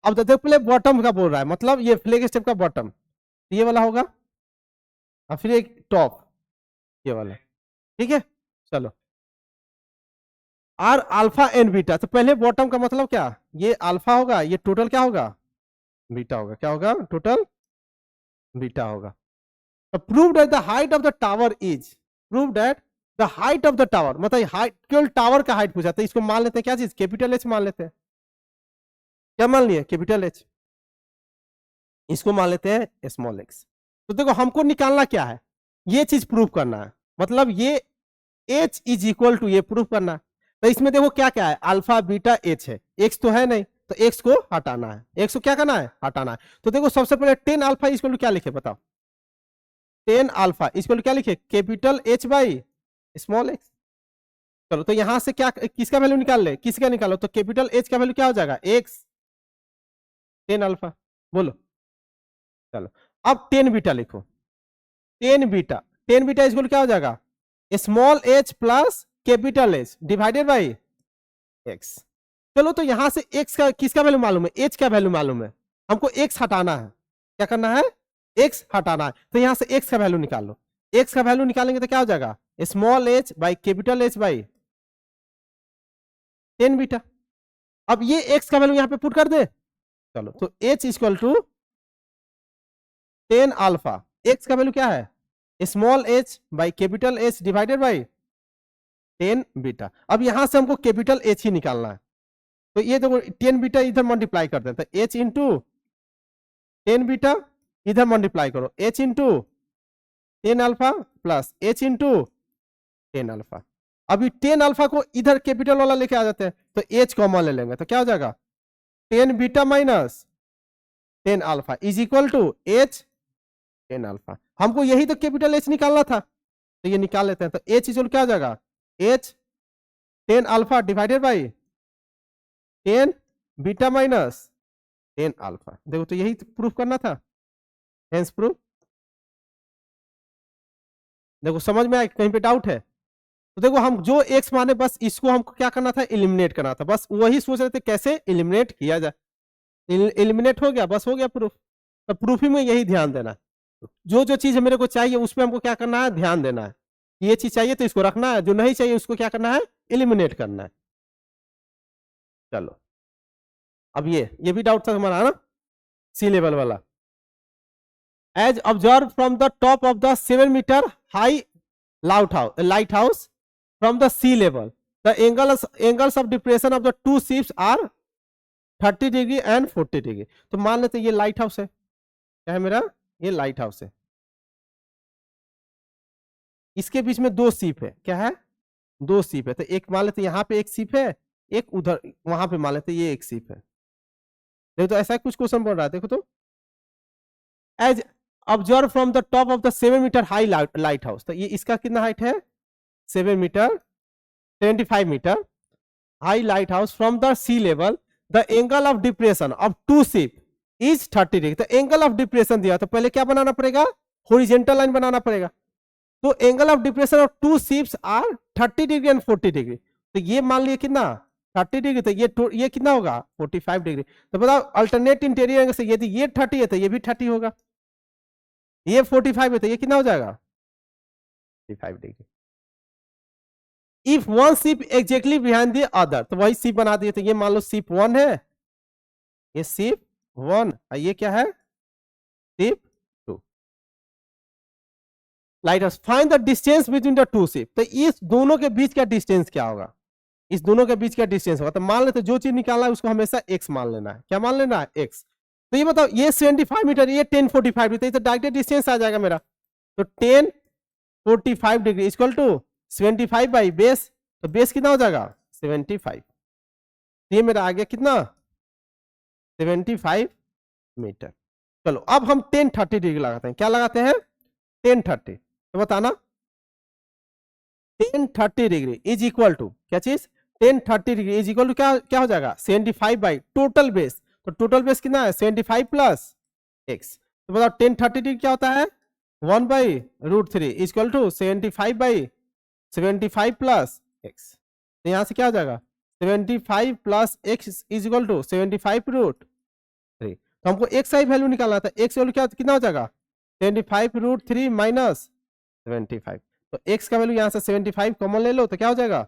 अब देखो पहले बॉटम का बोल रहा है, मतलब ये फ्लैग स्टेप का बॉटम ये वाला होगा, और फिर एक टॉप ये वाला, ठीक है। चलो आर अल्फा एन बीटा, तो पहले बॉटम का मतलब क्या, ये अल्फा होगा, ये टोटल क्या होगा, बीटा होगा, क्या होगा, टोटल बीटा होगा। तो prove that the height of the tower is, prove that the height of the tower, मतलब हाइट केवल टावर का हाइट पूछा, तो इसको मान लेते हैं क्या चीज, कैपिटल एच मान लेते हैं, क्या मान लिए, कैपिटल एच। इसको मान लेते हैं स्मॉल एक्स। तो देखो हमको निकालना क्या है, ये चीज प्रूव करना है, मतलब ये एच इज इक्वल टू ये प्रूव करना है। तो इसमें देखो क्या क्या है, अल्फा बीटा एच है, एक्स तो है नहीं, तो एक्स को हटाना है, एक्स को क्या करना है, हटाना है। तो देखो सबसे पहले 10 अल्फा इक्वल टू क्या लिखे बताओ, 10 अल्फा इक्वल टू क्या लिखे, capital H by small x. चलो तो यहां से क्या, किसका वैल्यू निकाल ले, किसका निकालो, तो कैपिटल एच का वैल्यू क्या हो जाएगा, एक्स 10 अल्फा, बोलो। चलो अब 10 बीटा लिखो, 10 बीटा, 10 बीटा इक्वल क्या हो जाएगा, small H plus capital H divided by x. चलो तो यहां से एक्स का किसका वैल्यू मालूम है, एच का वैल्यू मालूम है, हमको एक्स हटाना है, क्या करना है, एक्स हटाना है। तो यहां से एक्स का वैल्यू निकाल लो, एक्स का वैल्यू निकालेंगे तो क्या हो जाएगा, small H by capital H by 10 beta. अब ये एक्स का वैल्यू यहां पे पुट कर दे, चलो तो H equal to 10 alpha, x का वैल्यू क्या है, small H by capital H divided by 10 beta. अब यहां से हमको कैपिटल एच ही निकालना है, तो ये देखो 10 बीटा इधर मल्टीप्लाई कर देते हैं, एच इंटू 10 बीटा इधर मल्टीप्लाई करो, H into 10 alpha plus H into 10 alpha. अभी 10 अल्फा को इधर कैपिटल वाला लेके आ जाते हैं, तो एच कॉमन ले लेंगे, तो क्या हो जाएगा, 10 beta minus 10 alpha is equal to H 10 alpha. हमको यही तो कैपिटल एच निकालना था, तो ये निकाल लेते हैं, तो एच इक्वल क्या हो जाएगा, H 10 alpha divided by 10 beta minus 10 alpha. देखो तो यही प्रूफ करना था, हेंस प्रूफ। देखो समझ में आया, कहीं पे डाउट है, तो देखो हम जो एक्स माने बस इसको हमको क्या करना था, एलिमिनेट करना था, बस वही सोच रहे थे कैसे एलिमिनेट किया जाए, एलिमिनेट हो गया, बस हो गया प्रूफ। तो प्रूफिंग में यही ध्यान देना, जो जो चीज मेरे को चाहिए उसमें हमको क्या करना है, ध्यान देना है, ये चीज चाहिए तो इसको रखना है, जो नहीं चाहिए उसको क्या करना है, एलिमिनेट करना है। चलो अब ये भी डाउट था हमारा ना, सी लेवल वाला। As observe from the top of the 7 metre high lighthouse from the sea level the angles of depression of the two ships are 30 degree and 40 degree. तो मान लेते ये लाइट हाउस है, क्या है मेरा, ये लाइट हाउस है, इसके बीच में दो शिप है, क्या है, दो शिप है, तो एक मान लेते यहाँ पे एक शिप है, एक उधर वहां पे मान लेते ये एक शिप है। देखो तो ऐसा कुछ क्वेश्चन बोल रहा है, देखो तो as observe from the top of the 7 metre high lighthouse, तो ये इसका कितना हाइट है, 7 metre 25 metre high lighthouse from the sea level the angle of depression of two ship is 30 degree. तो एंगल ऑफ डिप्रेशन दिया, तो पहले क्या बनाना पड़ेगा, हॉरिजॉन्टल लाइन बनाना पड़ेगा। तो angle of depression of two ships are 30 degree and 40 degree. तो ये मान लिए कितना, 30 डिग्री, तो ये कितना होगा, 45 डिग्री। तो बताओ अल्टरनेट इंटीरियर एंगल से यदि ये 30 है तो ये भी 30 होगा, ये 45 है तो ये कितना हो जाएगा, 45 degree. If one ship exactly behind the other, तो वही शिप बना दिए, तो ये मान लो शिप 1 है, ये शिप 1 और ये क्या है, ship 2। Light house, find the distance between the two ship. तो इस दोनों के बीच का डिस्टेंस क्या होगा, इस दोनों के बीच का डिस्टेंस होगा। तो मान लेते जो चीज निकालना है उसको हमेशा x मान लेना है। क्या मान लेना है, x। तो ये बताओ, ये 75 मीटर, ये 1045 मीटर, तो डायरेक्ट डिस्टेंस आ जाएगा मेरा। तो 1045 degree equal to 75 by base, तो बेस कितना हो जाएगा 75। ये मेरा आ गया कितना 75 मीटर। चलो अब हम 1030 डिग्री लगाते हैं। क्या लगाते हैं 1030। तो बताना 1030 डिग्री इज इक्वल टू क्या चीज 1030 डिग्री इज इक्वल टू क्या क्या हो जाएगा 75 बाई टोटल बेस। तो टोटल बेस कितना है 75 प्लस x। तो बताओ 1030 डिग्री क्या होता है 1 by root 3 is equal to 75 by 75 plus x। तो यहां से क्या हो जाएगा 75 plus x is equal to 75 root 3। तो हमको x का वैल्यू निकालना था। x वैल्यू क्या कितना हो जाएगा 75 रूट 3 माइनस 75। तो x का वैल्यू यहां से 75 कॉमन ले लो तो क्या हो जाएगा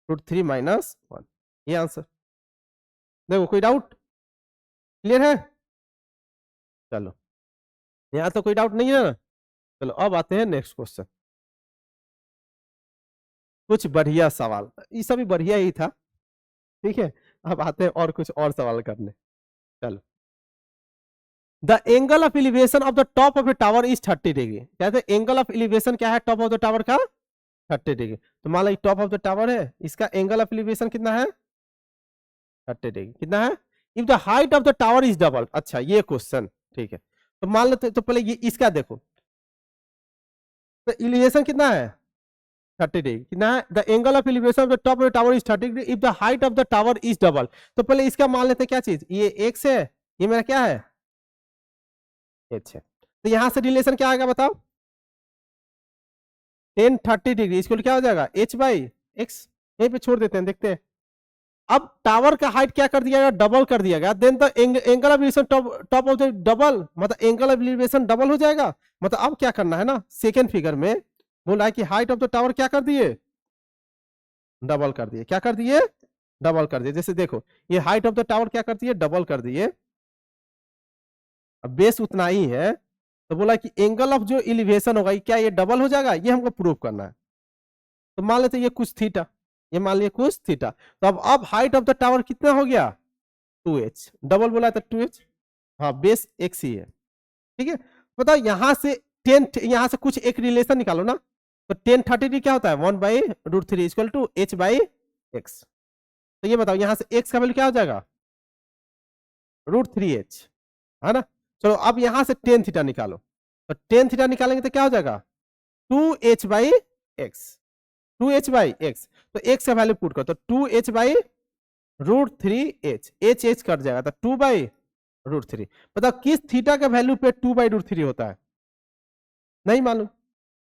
रूट 3 माइनस 1। ये आंसर। देखो कोई डाउट, क्लियर है। चलो यहां तो कोई डाउट नहीं है ना। चलो अब आते हैं नेक्स्ट क्वेश्चन। कुछ बढ़िया सवाल, ये सभी बढ़िया ही था, ठीक है। अब आते हैं और कुछ और सवाल करने। चलो, the angle of elevation of the top of the tower is 30 degree. कहते हैं एंगल ऑफ एलिवेशन क्या है टॉप ऑफ द टावर का 30 डिग्री। तो मान लो टॉप ऑफ द टावर है, इसका एंगल ऑफ एलिवेशन कितना है 30 डिग्री। कितना है if the height of the tower is double. अच्छा ये क्वेश्चन, ठीक है। तो मान लेते तो पहले ये इसका देखो, तो एलिवेशन कितना है 30 डिग्री। कितना है the angle of elevation of the top of the tower is 30 degree if the height of the tower is double. तो पहले इसका मान लेते क्या चीज, ये x है, ये मेरा क्या है h है। तो यहां से रिलेशन क्या आएगा बताओ 1030 डिग्री इसको क्या हो जाएगा h बाई एक्स। यहीं पे छोड़ देते हैं, देखते हैं। अब टावर का हाइट क्या कर दिया गया डबल कर दिया गया। Then the angle of elevation top of the double, मतलब एंगल ऑफ एलिवेशन डबल हो जाएगा। मतलब अब क्या करना है ना, सेकंड फिगर में बोला है कि हाइट ऑफ द टावर क्या कर दिए डबल कर दिए। क्या कर दिए डबल कर दिए। जैसे देखो ये हाइट ऑफ द टावर क्या कर दिए डबल कर दिए, अब बेस उतना ही है। तो बोला कि एंगल ऑफ जो एलिवेशन होगा क्या ये डबल हो जाएगा, ये हमको प्रूव करना है। तो मान लेते ये कुछ थीटा, ये मान लिया कुछ थीटा। तो अब हाइट ऑफ द टावर कितना हो गया 2h, डबल बोला था 2h, हाँ बेस x ही है, ठीक है। बताओ यहां से 10, यहां से कुछ एक रिलेशन निकालो ना। तो 1030 क्या होता है 1 by root 3 equal to h by x. तो ये बताओ यहां से x का वैल्यू क्या हो जाएगा रूट 3h, है ना। चलो अब यहां से 10 थीटा निकालो। तो 10 थीटा निकालेंगे तो क्या हो जाएगा 2h by x, 2h by x. तो x का वैल्यू पुट करो तो 2h by root 3h, h cut जाएगा तो 2 बाई रूट 3। बताओ किस थीटा का वैल्यू पे 2 बाई रूट 3 होता है, नहीं मालूम,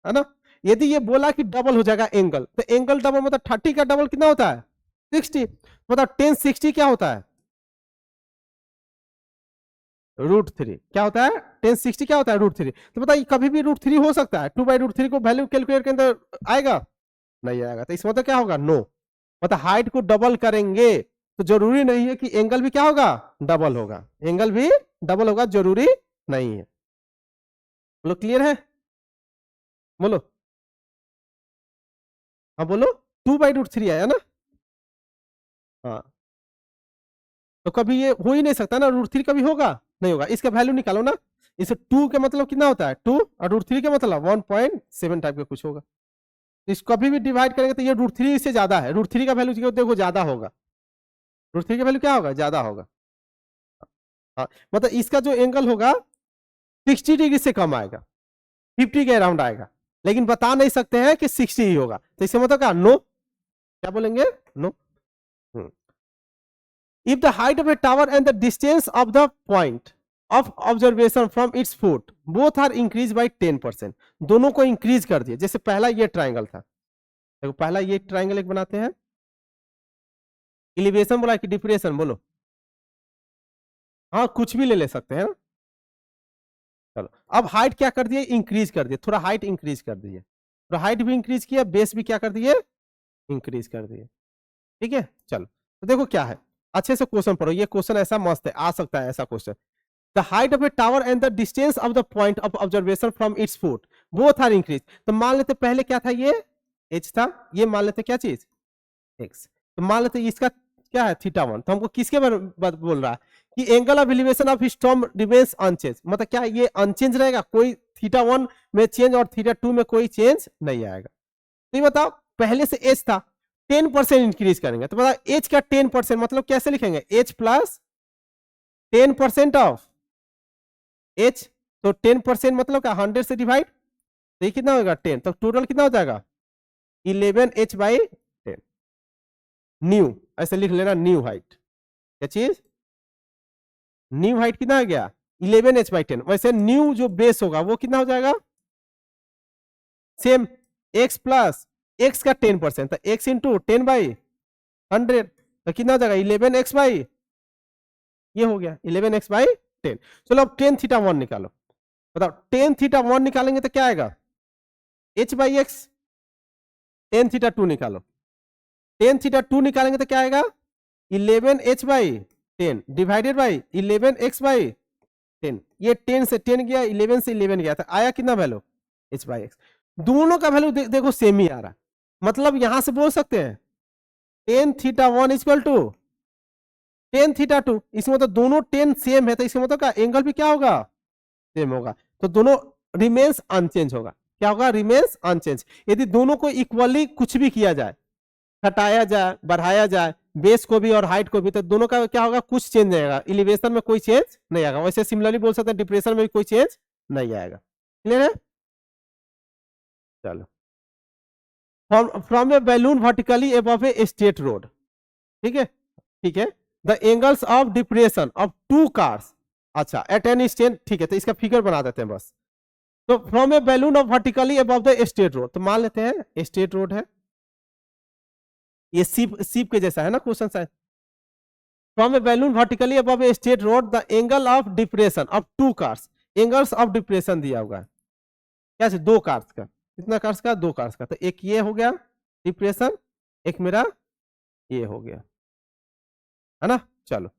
है ना। यदि ये बोला कि डबल हो जाएगा एंगल, तो एंगल डबल मतलब 30 का डबल कितना होता है 60। बताओ 1060 क्या होता है रूट 3 क्या होता है 1060 क्या होता है रूट 3। तो बताइए कभी भी रूट 3 हो सकता है, 2 बाई रूट 3 को वैल्यू कैलकुलेटर के अंदर आएगा नहीं आएगा। तो इसमें तो क्या होगा नो, मतलब हाइट को डबल करेंगे तो जरूरी नहीं है कि एंगल भी क्या होगा डबल होगा, एंगल भी डबल होगा जरूरी नहीं है। बोलो क्लियर है, बोलो हाँ बोलो 2 बाई रूट 3 आया ना, हाँ। तो कभी ये हो ही नहीं सकता ना, रूट 3 कभी होगा नहीं होगा। इसका वैल्यू निकालो ना, इसे 2 के मतलब कितना होता है 2 और रूट 3 के मतलब 1.7 टाइप का कुछ होगा। इसको कभी भी डिवाइड करेंगे तो ये रूट 3 से ज्यादा है, रूट 3 का वैल्यू देखो ज्यादा होगा, रूट 3 का वैल्यू क्या होगा ज्यादा होगा। हाँ मतलब इसका जो एंगल होगा 60 डिग्री से कम आएगा, 50 के अराउंड आएगा, लेकिन बता नहीं सकते हैं कि 60 ही होगा। तो इसका मतलब क्या नो, क्या बोलेंगे no. If the height of a tower and the distance of the point of observation from its foot both are increase by 10%, दोनों को इंक्रीज कर दिया। जैसे पहला ये ट्राइंगल था, देखो पहला ये ट्राइंगल एक बनाते हैं, एलिवेशन बोला कि डिप्रेशन बोलो, हाँ कुछ भी ले सकते हैं ना। चलो अब हाइट क्या कर दिए इंक्रीज कर दिए, थोड़ा हाइट इंक्रीज कर दिए, थोड़ा हाइट भी इंक्रीज किया, बेस भी क्या कर दिए इंक्रीज कर दिए, ठीक है। चलो तो देखो क्या है, अच्छे से क्वेश्चन पढ़ो, ये क्वेश्चन ऐसा मस्त है, आ सकता है ऐसा question. The height of a tower and the distance of the point of observation from its foot both are increase. तो मान लेते पहले क्या था, ये एच था, ये मान लेते क्या चीज एक्स। तो मान लेते इसका क्या है थीटा 1। तो हमको किसके बारे बोल रहा है कि angle of elevation of storm remains unchanged, मतलब क्या ये अनचेंज रहेगा, कोई थीटा 1 में चेंज और थीटा 2 में कोई चेंज नहीं आएगा। तो ये बताओ पहले से एच था 10% इंक्रीज करेंगे, तो बताओ एच का 10% मतलब कैसे लिखेंगे, एच प्लस 10% ऑफ एच। तो 10% मतलब क्या 100 से डिवाइड, तो ये कितना होगा 10, तो टोटल कितना हो जाएगा 11h/10 न्यू, ऐसे लिख लेना न्यू हाइट। क्या चीज न्यू हाइट कितना आ गया 11h/10। वैसे न्यू जो बेस होगा वो कितना हो जाएगा सेम x प्लस x का 10%, तो x इंटू 10/100, तो कितना हो जाएगा 11x/, ये हो गया 11x/10। चलो अब tan थीटा 1 निकालो, बताओ tan थीटा 1 निकालेंगे तो क्या आएगा h/x। tan थीटा 2 निकालो, tan थीटा 2 निकालेंगे तो क्या आएगा 11h/10 डिवाइडेड बाई 11x/10। ये 10 से 10 गया, 11 से 11 गया, तो आया कितना वैल्यू h/x। दोनों का वैल्यू देखो सेम ही आ रहा, मतलब यहां से बोल सकते हैं tan theta 1 equal to tan theta 2। इसमें तो दोनों tan सेम है, तो इसका मतलब का एंगल भी क्या होगा सेम होगा, तो दोनों रिमेन्स अनचेंज होगा। क्या होगा रिमेन्स अनचेंज। यदि दोनों को इक्वली कुछ भी किया जाए, घटाया जाए बढ़ाया जाए, बेस को भी और हाइट को भी, तो दोनों का क्या होगा कुछ चेंज नहीं आएगा, एलिवेशन में कोई चेंज नहीं आएगा। वैसे सिमिलरली बोल सकते हैं डिप्रेशन में भी कोई चेंज नहीं आएगा। क्लियर है, चलो from a balloon vertically above a straight road, ठीक है ठीक है, the angles of depression of two cars, अच्छा एट एन स्टैंड, ठीक है, तो इसका फिगर बना देते हैं बस। तो from a balloon of vertically above the straight road, तो मान लेते हैं स्ट्रेट रोड है, ये सीप के जैसा है ना क्वेश्चन शायद। From a balloon vertically above a straight road the angle of depression of two cars, angles of depression दिया हुआ है क्या है, दो कार्स का, कितना कार्स का दो कार्स का, तो एक ये हो गया डिप्रेशन, एक मेरा ये हो गया, है ना। चलो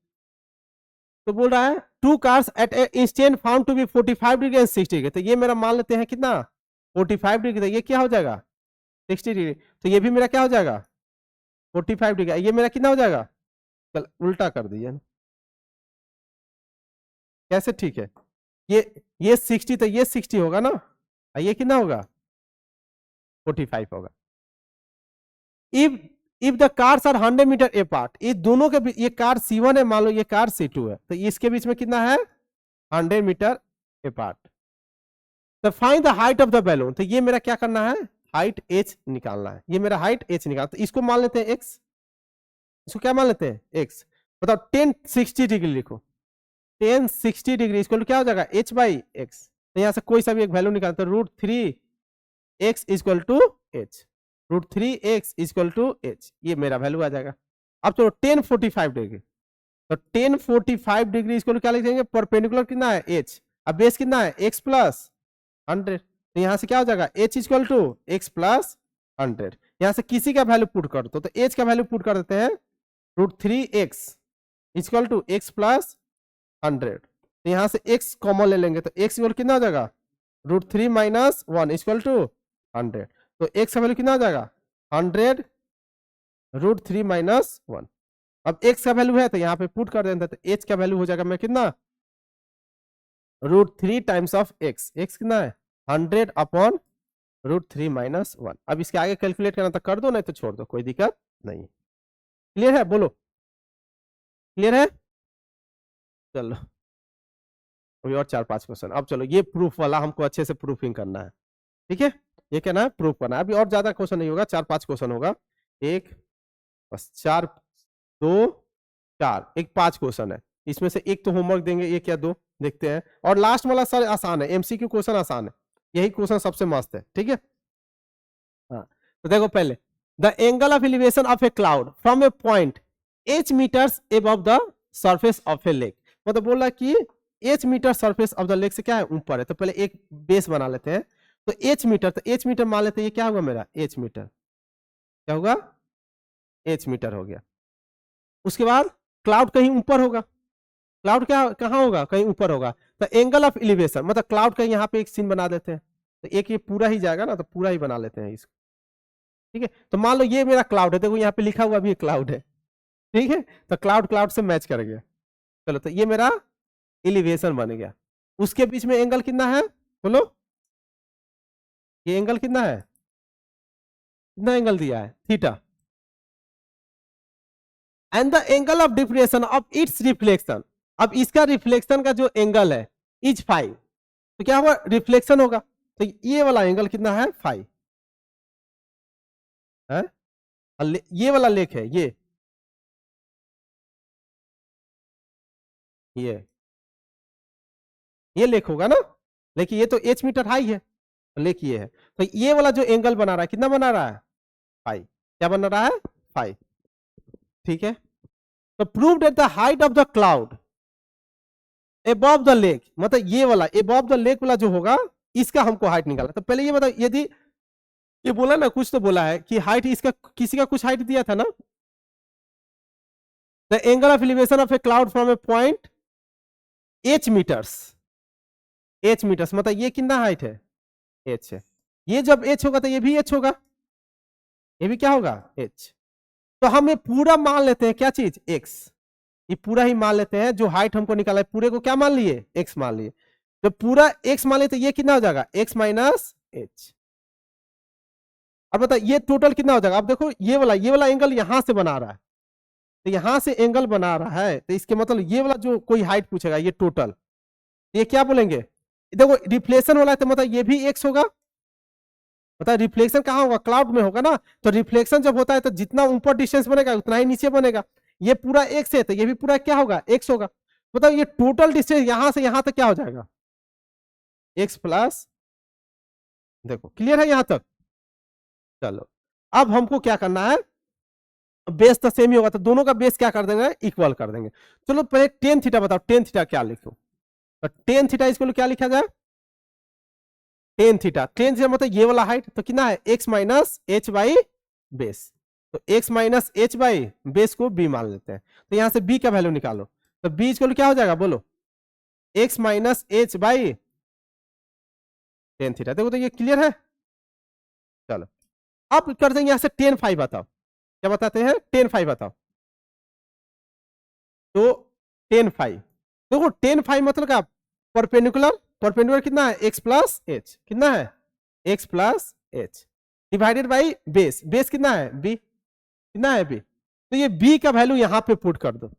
तो बोल रहा है two cars at a instant found to be 45 degree and 60 degree, तो ये मेरा मान लेते हैं कितना 45 डिग्री, तो ये क्या हो जाएगा 60 डिग्री, तो ये भी मेरा क्या हो जाएगा 45 डिग्री, ये मेरा कितना हो जाएगा, चल उल्टा कर दिए ना, कैसे ठीक है, ये 60 तो ये 60 होगा ना, ये कितना होगा 45 होगा। If if the cars are 100 metre apart, ये दोनों के ये कार C1 है, मान लो ये कार C2 है, तो इसके बीच में कितना है 100 मीटर अपार्ट। तो find the height of the balloon, तो ये मेरा क्या करना है हाइट h निकालना है, ये मेरा हाइट h निकालना, तो इसको मान लेते हैं x, इसको क्या मान लेते हैं x। बताओ 1060 डिग्री लिखो, 1060 डिग्री इसको क्या हो जाएगा h/x, तो यहां से कोई सा भी एक वैल्यू निकालते हैं, √3x equal to h, √3x equal to h, ये मेरा वैल्यू आ जाएगा। अब चलो 1045 डिग्री, तो 1045 डिग्री इसको क्या लिख देंगे, परपेंडिकुलर कितना है h, अब बेस कितना है x प्लस 100, तो यहां से क्या हो जाएगा h equal to x plus 100। यहां से किसी का वैल्यू पुट कर दो, तो h का वैल्यू पुट कर देते हैं √3x equal to x plus 100, तो यहां से x कॉमन ले लेंगे, तो x इक्वल कितना हो जाएगा √3 माइनस 1 इक्वल टू 100, तो x का वैल्यू कितना हो जाएगा 100 √3 माइनस 1। अब x का वैल्यू है तो यहाँ पे पुट कर देते, तो h का वैल्यू हो जाएगा मैं कितना √3 टाइम्स ऑफ x, x कितना है 100 अपॉन √3 माइनस 1। अब इसके आगे कैलकुलेट करना तो कर दो, नहीं तो छोड़ दो, कोई दिक्कत नहीं। क्लियर है, बोलो क्लियर है, चलो अभी और 4-5 क्वेश्चन। अब चलो ये प्रूफ वाला हमको अच्छे से प्रूफिंग करना है, ठीक है, ये क्या ना प्रूफ करना है, अभी और ज्यादा क्वेश्चन नहीं होगा, 4-5 क्वेश्चन होगा, एक बस 4 2 4 एक 5 क्वेश्चन है, इसमें से एक तो होमवर्क देंगे, एक या दो देखते हैं, और लास्ट वाला सर आसान है, एमसीक्यू क्वेश्चन आसान है, यही क्वेश्चन सबसे मस्त है, ठीक है। हाँ तो देखो पहले the angle of elevation of a cloud from a point h metres above the surface of a lake, मतलब बोला कि h metre surface of the lake से क्या है ऊपर है, तो पहले एक बेस बना लेते हैं, तो h मीटर, तो h मीटर मान लेते हैं, ये क्या होगा मेरा h मीटर, क्या होगा h मीटर हो गया। उसके बाद क्लाउड कहीं ऊपर होगा, क्लाउड क्या कहां होगा कहीं ऊपर होगा, तो एंगल ऑफ एलिवेशन मतलब क्लाउड का यहाँ पे एक सीन बना देते हैं, तो एक ये पूरा ही जाएगा ना, तो पूरा ही बना लेते हैं इसको। ठीक है, तो मान लो ये मेरा क्लाउड है, देखो यहाँ पे लिखा हुआ भी क्लाउड है। ठीक है, तो क्लाउड क्लाउड से मैच कर गया। चलो, तो ये मेरा एलिवेशन बन गया। उसके बीच में एंगल कितना है बोलो, ये एंगल कितना है, कितना एंगल दिया है, theta. And the angle of diffraction of its reflection, अब इसका रिफ्लेक्शन का जो एंगल है इज फाइव, तो क्या होगा, रिफ्लेक्शन होगा। तो ये वाला एंगल कितना है, फाइव है। ये वाला लेख है, ये लेख होगा ना, लेकिन ये तो एच मीटर हाई है, लेख ये है। तो ये वाला जो एंगल बना रहा है, कितना बना रहा है, फाइव। क्या बना रहा है, फाइव। ठीक है, तो prove that the height of the cloud above the lake, मतलब ये वाला अबव द लेक वाला जो होगा, इसका हमको हाइट निकालना। तो पहले ये बताओ, यदि ये बोला ना, कुछ तो बोला है कि हाइट इसका, किसी का कुछ हाइट दिया था ना, the angle of elevation of a cloud from a point h metres, h metres मतलब ये कितना हाइट है, एच है। ये जब एच होगा तो ये भी एच होगा, ये भी क्या होगा, एच। तो हम ये पूरा मान लेते हैं क्या चीज, एक्स। ये पूरा ही मान लेते हैं, जो हाइट हमको निकाला है पूरे को क्या मान लिए, एक्स मान लिए। तो पूरा एक्स मान लिए तो ये कितना हो जाएगा, एक्स माइनस एच। अब बता ये टोटल कितना हो जाएगा। अब देखो ये वाला एंगल यहां से बना रहा है, तो यहां से एंगल बना रहा है, तो इसके मतलब ये वाला जो कोई हाइट पूछेगा, ये टोटल, ये क्या बोलेंगे, देखो रिफ्लेक्शन वाला है, तो मतलब ये भी एक्स होगा। मतलब रिफ्लेक्शन कहाँ होगा, क्लाउड में होगा ना। तो रिफ्लेक्शन जब होता है तो जितना ऊपर डिस्टेंस बनेगा उतना ही नीचे बनेगा। ये पूरा एक्स है तो ये भी पूरा क्या होगा, एक्स होगा। मतलब ये टोटल डिस्टेंस यहां से यहां तक क्या हो जाएगा, एक्स प्लस, देखो क्लियर है यहां तक। चलो, अब हमको क्या करना है, बेस तो सेम ही होगा, तो दोनों का बेस क्या कर देंगे, इक्वल कर देंगे। चलो पहले टेन थीटा बताओ, टेन थीटा क्या लिखो, तो टेन थीटा इसको क्या लिखा जाए, टेन थीटा। टेन थीटा मतलब ये वाला हाइट, तो कितना है, X minus H by base. तो X minus H by base को बी मान लेते हैं। तो यहां से बी का वैल्यू निकालो, तो बी इक्वल क्या हो जाएगा बोलो, x minus H by tan theta. देखो तो ये क्लियर है। चलो, अब कर देंगे यहां से टेन फाइव बताओ, क्या बताते हैं, टेन फाइव बताओ। तो टेन फाइव, देखो टेन फाइव मतलब क्या, परपेंडिकुलर, परपेंडिकुलर कितना है, एक्स प्लस एच, कितना है, x plus h divided by base, base कितना है, बी, कितना है बी। तो ये बी का वैल्यू यहां पे पुट कर दो,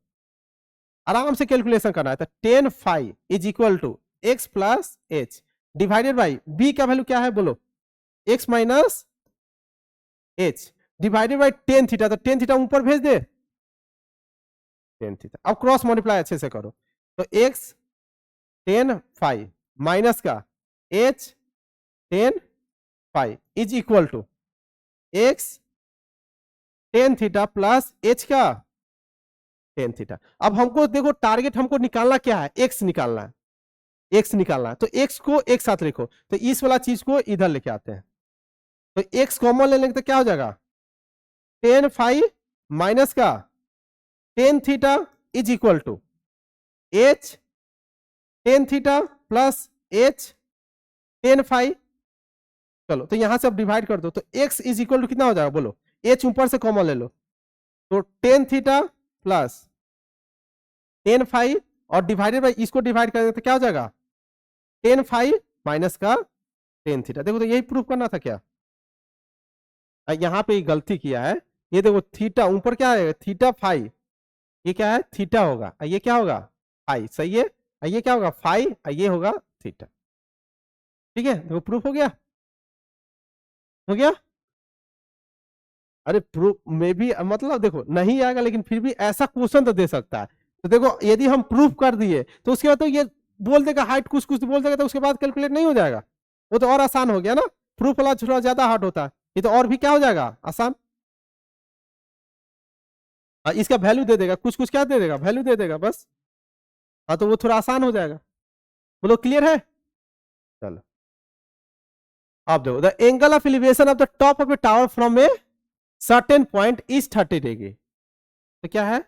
आराम से कैलकुलेशन करना है। तो tan five is equal to x plus h divided by b का वैल्यू क्या है बोलो, x minus h divided by tan theta. तो टेन थीटा ऊपर भेज दे, टेन थीटा। अब क्रॉस मल्टीप्लाई अच्छे से करो, तो एक्स टेन फाइव माइनस का h tan five is equal to x tan theta plus h का टेन थीटा। अब हमको देखो टारगेट हमको निकालना क्या है, एक्स निकालना है, एक्स निकालना है। तो एक्स को एक साथ लिखो, तो इस वाला चीज को इधर लेके आते हैं, तो एक्स कॉमन ले लेंगे तो क्या हो जाएगा, टेन फाइव माइनस का tan theta is equal to h tan theta plus h tan five. चलो, तो यहां से अब डिवाइड कर दो, तो एक्स इज इक्वल टू कितना हो जाएगा बोलो, एच ऊपर से कॉमन ले लो, तो tan theta plus ten five और डिवाइडेड बाई इसको डिवाइड करेंगे तो क्या हो जाएगा, टेन फाइव माइनस का टेन थीटा। देखो तो यही प्रूफ करना था क्या, यहां पे गलती किया है। ये देखो थीटा ऊपर क्या है, थीटा फाइव, ये क्या है, थीटा होगा, ये क्या होगा, फाइव, सही है। ये क्या होगा, फाइव, ये होगा थीटा। ठीक है, देखो प्रूफ हो गया, हो गया। अरे प्रूफ में भी मतलब देखो नहीं आएगा, लेकिन फिर भी ऐसा क्वेश्चन तो दे सकता है। तो देखो यदि हम प्रूफ कर दिए तो उसके बाद तो ये बोल देगा हाइट, कुछ कुछ बोल देगा, तो उसके बाद कैलकुलेट नहीं हो जाएगा। वो तो और आसान हो गया ना, प्रूफ वाला थोड़ा ज्यादा हार्ड होता है, ये तो और भी क्या हो जाएगा, आसान। इसका वैल्यू दे देगा, कुछ कुछ क्या दे देगा, वैल्यू दे देगा बस। हाँ, तो वो थोड़ा आसान हो जाएगा। बोलो क्लियर है। चलो, अब देखो, the angle of elevation of the top of a tower from a certain point is 30 degree. तो क्या है,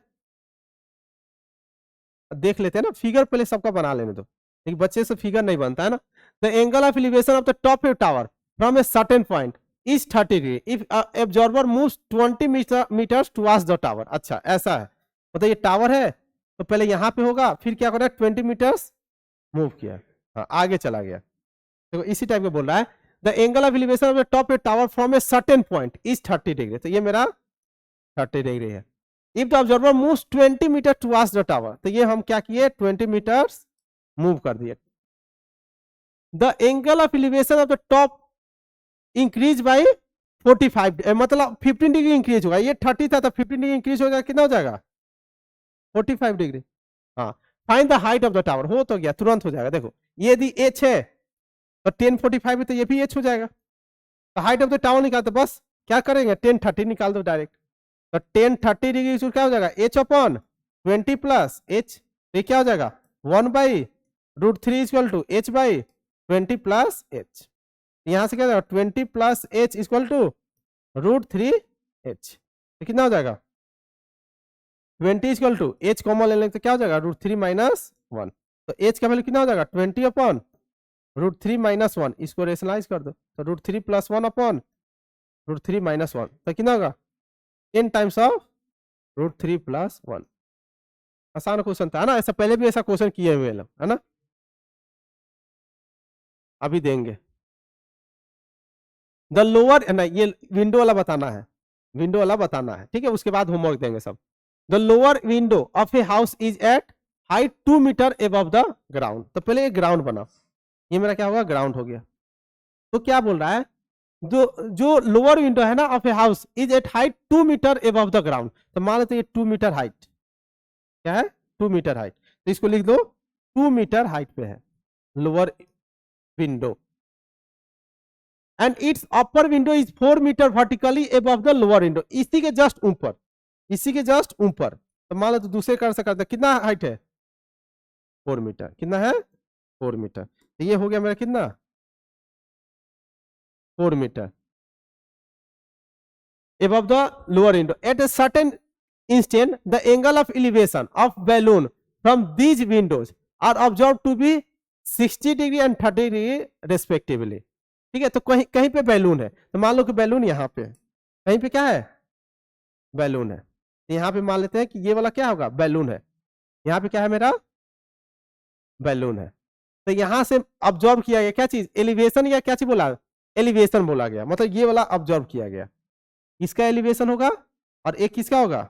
देख लेते हैं ना, फिगर पहले सबका बना लेने दो, लेकिन बच्चे से फिगर नहीं बनता है ना। The angle of elevation of the top of tower from a certain point is 30 degree if observer moves 20 metres towards the tower. अच्छा ऐसा है, मतलब ये टावर है तो पहले यहाँ पे होगा, फिर क्या कर रहा है 20 मीटर्स मूव किया, हाँ आगे चला गया। देखो इसी टाइप का बोल रहा है the angle of elevation of the top of tower from a certain point is 30 degree, तो ये मेरा 30 डिग्री है। If the observer moves 20 metre towards the tower, तो ये हम क्या किए 20 मीटर्स मूव कर दिए। The angle of elevation of the top increase by 45 मतलब 15 डिग्री इंक्रीज होगा, ये 30 था तो 15 डिग्री इंक्रीज होगा, कितना हो जाएगा 45 डिग्री। हाँ find the height of the tower, हो तो गया, तुरंत हो जाएगा। देखो ये यदि एच है तो 1045 है तो ये भी एच हो जाएगा। तो हाइट ऑफ द टावर निकालते बस क्या करेंगे 1030 निकाल दो डायरेक्ट, तो 1030 डिग्री क्या हो जाएगा एच अपॉन 20 प्लस एच, ये क्या हो जाएगा 1/√3 equal to h by 20 plus h. यहां से क्या जाएगा 20 plus h equal to √3 h, तो कितना हो जाएगा 20 इक्वल टू एच कॉमन ले लेंगे तो क्या हो जाएगा √3 माइनस 1, तो एच का वैल्यू कितना हो जाएगा 20 अपॉन √3 माइनस 1, इसको रेशनलाइज कर दो तो √3 प्लस 1 अपॉन √3 माइनस 1, तो कितना होगा 10 टाइम्स ऑफ √3 प्लस 1। आसान क्वेश्चन था ना, ऐसा पहले भी ऐसा क्वेश्चन किए हुए लोग है ना, अभी देंगे। द लोअर ना, ये विंडो वाला बताना है, विंडो वाला बताना है, ठीक है, उसके बाद होमवर्क देंगे सब। The lower window of a house is at height 2 metre above the ground, तो पहले एक ग्राउंड बना, ये मेरा क्या होगा ग्राउंड हो गया। तो क्या बोल रहा है जो लोअर विंडो है ना of a house is at height 2 metre above the ground, तो मान लेते ये 2 मीटर हाइट, क्या है 2 मीटर हाइट, तो इसको लिख दो 2 मीटर हाइट पे है lower window, and its upper window is 4 metre vertically above the lower window, इसी के जस्ट ऊपर, इसी के जस्ट ऊपर, तो मान लो तो दूसरे कर सकते कितना हाइट है 4 मीटर, कितना है 4 मीटर, तो ये हो गया मेरा कितना 4 metre above the lower window. At a certain instant, the angle of elevation of balloon from these windows are observed to be 60 degree and 30 degree respectively. ठीक है, तो कहीं कहीं पे बैलून है, तो मान लो कि बैलून यहाँ पे है, कहीं पे क्या है बैलून है, यहाँ पे मान लेते हैं कि ये वाला क्या होगा बैलून है, यहाँ पे क्या है मेरा बैलून है, तो यहां से ऑब्जर्व किया गया क्या चीज एलिवेशन, या क्या चीज बोला एलिवेशन बोला गया, मतलब ये वाला ऑब्जर्व किया गया, इसका एलिवेशन होगा और एक किसका होगा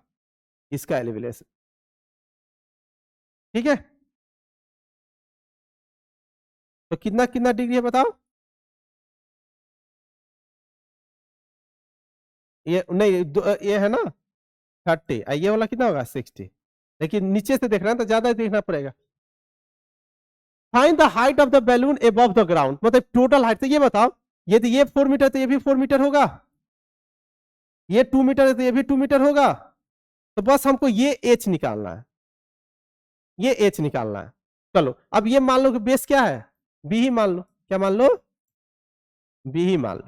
इसका एलिवेशन, ठीक है। तो कितना कितना डिग्री है बताओ, ये नहीं ये है ना 30, ये वाला कितना होगा 60, लेकिन नीचे से देख रहे हैं तो ज्यादा देखना पड़ेगा। Find the height of the balloon above the ground, मतलब टोटल हाइट, तो ये बताओ यदि ये 4 मीटर तो ये भी 4 मीटर होगा, ये 2 मीटर है तो ये भी 2 मीटर होगा, तो बस हमको ये एच निकालना है, ये एच निकालना है। चलो अब ये मान लो कि बेस क्या है बी ही मान लो, क्या मान लो बी ही मान लो।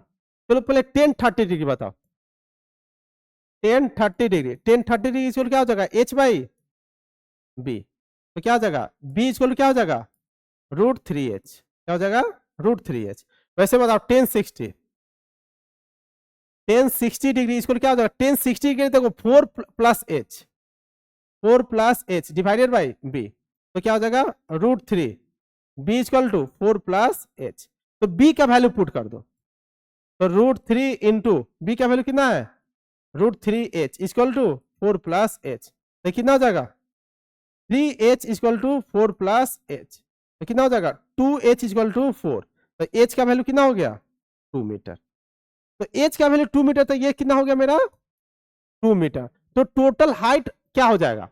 चलो पहले 1030 डिग्री बताओ, 1030 डिग्री, 1030 डिग्री इक्वल क्या हो जाएगा एच बाई बी, तो क्या हो जाएगा बी इक्वल क्या हो जाएगा √3h, क्या हो जाएगा √3h। वैसे बताओ 1060 डिग्री इसको क्या हो जाएगा 1060 डिग्री, देखो 4 plus h, 4 plus h divided by b, तो क्या हो जाएगा √3, b equal to 4 plus h, तो बी का वैल्यू पुट कर दो, तो √3 इंटू बी का वैल्यू कितना है √3h equal to 4 plus h, तो कितना हो जाएगा 3h equal to 4 plus h, तो कितना हो जाएगा 2h इक्वल टू 4, तो h का वैल्यू कितना हो गया 2 मीटर, तो h का वैल्यू 2 मीटर, तो ये कितना हो गया मेरा 2 मीटर, तो टोटल हाइट क्या हो जाएगा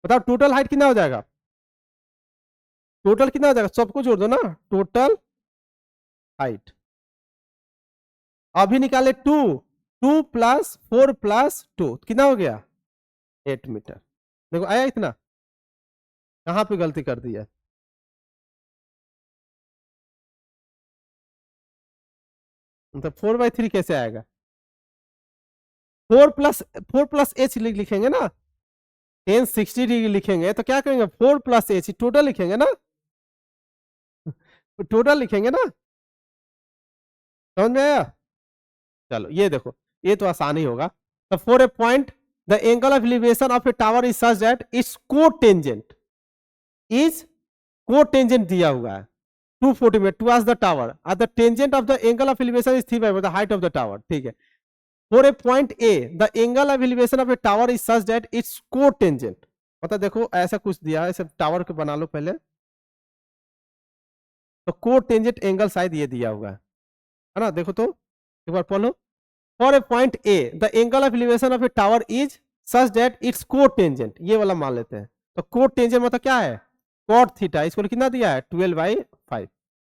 बताओ, टोटल हाइट कितना हो जाएगा, टोटल कितना हो जाएगा सबको जोड़ दो ना, टोटल हाइट अभी निकाले 2 प्लस 4 प्लस 2 कितना हो गया 8 मीटर। देखो आया इतना, कहां पे गलती कर दी है, मतलब 4/3 कैसे आएगा, 4 प्लस एच लिखेंगे ना, 1060 डिग्री लिखेंगे तो क्या करेंगे 4 प्लस एच टोटल लिखेंगे ना, टोटल लिखेंगे ना, समझ में आया? चलो ये देखो, ये तो आसान ही होगा। तो for a point the angle of elevation of a tower is such that its cotangent is, cotangent दिया हुआ है 240 में towards the tower at the tangent of the angle of elevation is 3/4 the height of the tower, ठीक है। For a point A the angle of elevation of a tower is such that its cotangent, मतलब देखो ऐसा कुछ दिया है, ऐसे tower को बना लो पहले, तो कोटेंजेंट एंगल शायद ये दिया हुआ है ना, देखो तो एक बार पढ़ लो। For a point A the angle of elevation of a tower is such that its cotangent, ये वाला मान लेते हैं। तो कोटेंजेंट मतलब क्या है, कॉट थीटा, इसको कितना दिया है 12/5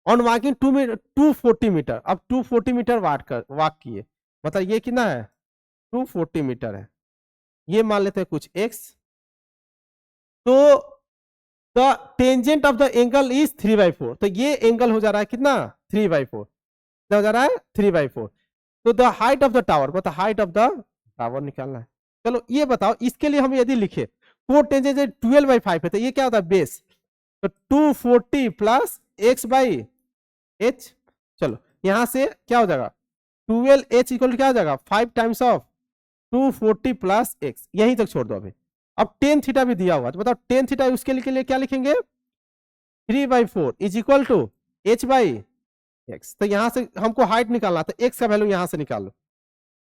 ऑन वॉकिंग 240 मीटर। अब 240 मीटर वॉक किए, मतलब ये कितना है 240 मीटर है, ये मान लेते हैं कुछ x, तो the tangent of the angle is 3/4, तो ये एंगल हो जा रहा है कितना 3/4, क्या हो जा रहा है 3/4। तो the height of the tower, मतलब हाइट ऑफ द टावर निकालना है। चलो ये बताओ, इसके लिए हम यदि लिखे कोटेंजेंट 12/5 है, तो ये क्या होता है बेस, तो 240 प्लस x/h, चलो यहां से क्या हो जाएगा 12h इक्वल क्या हो जाएगा 5 टाइम्स ऑफ 240 प्लस x, यहीं तक छोड़ दो अभी। अब टेन थीटा भी दिया हुआ, तो बताओ टेन थीटा उसके लिए क्या लिखेंगे 3/4 इज इक्वल टू h/x, तो यहां से हमको हाइट निकालना, तो x का वैल्यू यहां से निकाल लो,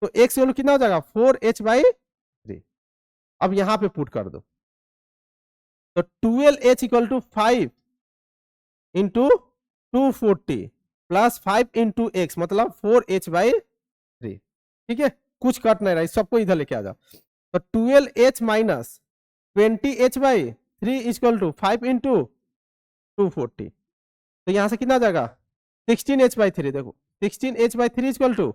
तो x वैल्यू कितना हो जाएगा 4h/3, अब यहां पे पुट कर दो, तो 12h इक्वल टू 5 इंटू 240 प्लस 5 इंटू एक्स, मतलब 4h/3, ठीक है, कुछ कट नहीं रहा, सबको इधर लेके आ जाओ। तो 12h minus 20h/3 equal to 5 into 240, तो यहां से कितना आ जाएगा 16h/3, देखो 16h/3 इक्वल टू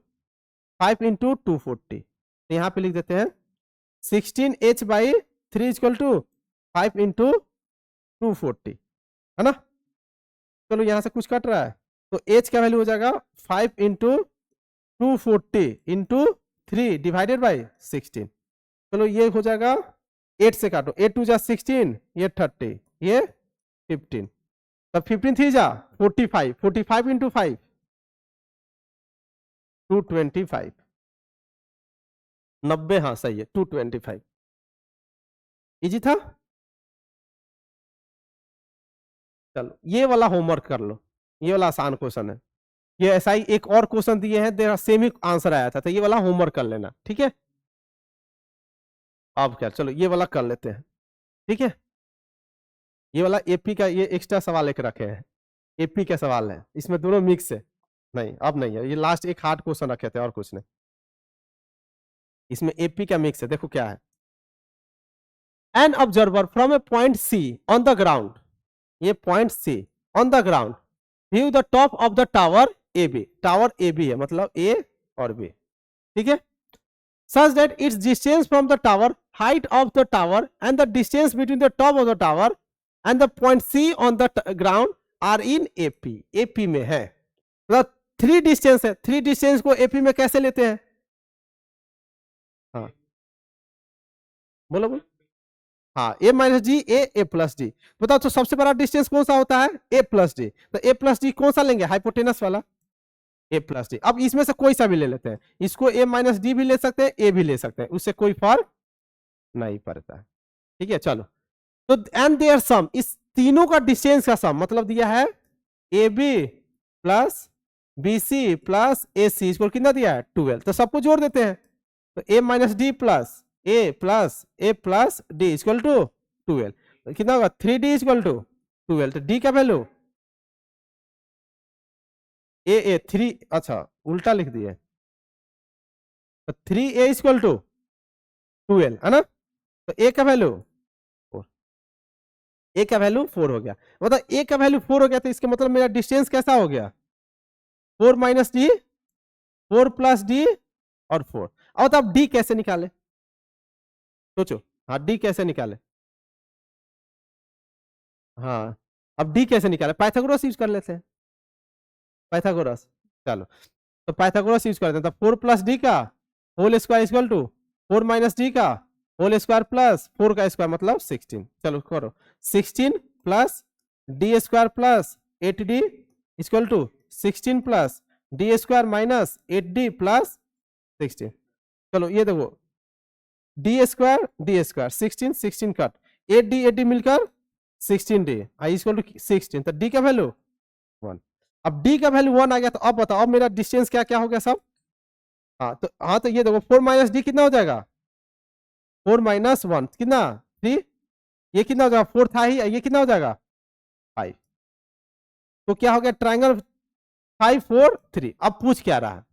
5 इंटू 240, तो यहां पे लिख देते हैं 16h/3 इक्वल टू 5 इंटू 240, है ना। चलो यहां से कुछ कट रहा है, तो h का वैल्यू हो जाएगा 5 इंटू 240 इंटू 3 डिवाइडेड बाई 16, चलो ये हो जाएगा 8 से काटो, 8 2 जा 16, ये 30, ये 15, तब 15 3 जा 45, 45 इंटू 5 225, 90, हाँ सही है 225, इजी था। चलो ये वाला होमवर्क कर लो, ये वाला आसान क्वेश्चन है, ये ऐसा ही एक और क्वेश्चन दिए हैं, तेरा सेम ही आंसर आया था, तो ये वाला होमवर्क कर लेना, ठीक है। अब क्या, चलो ये वाला कर लेते हैं, ठीक है। ये वाला एपी का ये एक्स्ट्रा सवाल एक रखे हैं, एपी का सवाल है, इसमें दोनों मिक्स है, नहीं अब नहीं है, ये लास्ट एक हार्ड क्वेश्चन रखे थे और कुछ नहीं, इसमें एपी का मिक्स है, देखो क्या है। An observer from a point C on the ground, ये point C on the ground view the top of the tower A B, tower A B है मतलब ए और बी, ठीक है, such that its distance from the tower, height of the tower and the distance between the top of the tower and the point C on the ground are in AP, AP में है, मतलब 3 distance है, 3 distance को AP में कैसे लेते हैं, हाँ बोलो बोलो, हाँ a minus D a plus D, बताओ तो सबसे बड़ा डिस्टेंस कौन सा होता है a प्लस डी, तो a प्लस डी कौन सा लेंगे हाइपोटेनस वाला a प्लस डी, अब इसमें से कोई सा भी ले लेते हैं, इसको a माइनस डी भी ले सकते हैं a भी ले सकते हैं, उससे कोई फर्क नहीं पड़ता है, ठीक है। चलो तो एंड देयर सम, इस तीनों का डिस्टेंस का सम मतलब दिया है A B plus B C plus A C, इसको कितना दिया है 12, तो सबको जोड़ देते हैं, तो A minus D plus A plus D equal to 12, तो कितना होगा 3d इक्वल टू 12, तो डी का वैल्यू ए 3, अच्छा उल्टा लिख दिए, तो 3a इक्वल टू 12 है ना, तो ए का वैल्यू ए का वैल्यू 4 हो गया, मतलब ए का वैल्यू 4 हो गया, तो इसका मतलब मेरा डिस्टेंस कैसा हो गया 4 माइनस डी 4 प्लस डी और 4, और तो अब डी कैसे निकाले, सोचो, हाँ डी कैसे निकाले, हाँ अब डी कैसे निकाले, पाइथागोरस यूज कर लेते हैं, पाइथागोरस, चलो तो पाइथागोरस यूज करते हैं, तो 4 प्लस डी का whole square equal to 4 minus d का होल स्क्वायर प्लस 4 का स्क्वायर मतलब 16, चलो करो 16 plus d square plus 8d equal to 16 plus d square minus 8d plus 16। चलो ये देखो, डी स्क्वायर 16 16 कट, 8d मिलकर 16d आई इक्वल टू 16, तो d का वैल्यू 1। अब d का वैल्यू 1 आ गया, तो अब बताओ अब मेरा डिस्टेंस क्या क्या हो गया सब। हाँ तो ये देखो 4 माइनस डी कितना हो जाएगा, 4 माइनस 1 कितना 3, ये कितना हो जाएगा 4 था ही, ये कितना हो जाएगा 5। तो क्या हो गया ट्राइंगल 5 4 3। अब पूछ क्या रहा है,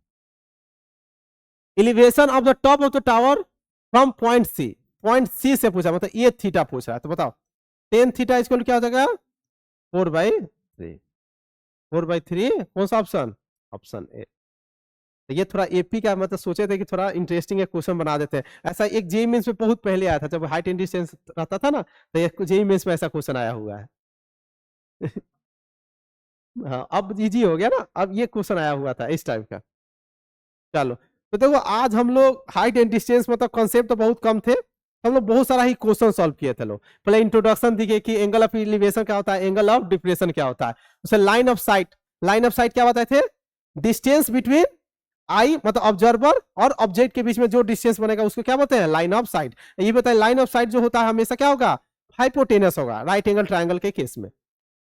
elevation of the top of the tower from point C से पूछा, मतलब ये थीटा पूछ रहा है। तो बताओ टेन थीटा इक्वल क्या हो जाएगा 4/3, 4/3 कौन सा ऑप्शन, ऑप्शन ए। तो ये थोड़ा एपी का मतलब सोचे थे कि थोड़ा इंटरेस्टिंग एक क्वेश्चन बना देते हैं। ऐसा एक जेईई मेंस में बहुत पहले आया था, जब हाइट एंड डिस्टेंस रहता था ना, तो एक जेईई मेंस में ऐसा क्वेश्चन आया हुआ है। हाँ अब इजी हो गया ना, अब ये क्वेश्चन आया हुआ था इस टाइप का। चलो तो देखो आज हम लोग हाइट एंड डिस्टेंस मतलब कॉन्सेप्ट तो बहुत कम थे, हम लोग बहुत सारा ही क्वेश्चन सॉल्व किए थे लोग। पहले इंट्रोडक्शन दिखे कि एंगल ऑफ एलिवेशन क्या होता है, एंगल ऑफ डिप्रेशन क्या होता है, उसे लाइन ऑफ साइट क्या बताए थे, डिस्टेंस बिटवीन आई मतलब ऑब्जर्वर और ऑब्जेक्ट के बीच में जो डिस्टेंस बनेगा उसको क्या बोलते हैं लाइन ऑफ साइट। ये बताए लाइन ऑफ साइट जो होता है हमेशा क्या होगा, हाइपोटेनस होगा, राइट एंगल ट्रायंगल के केस में।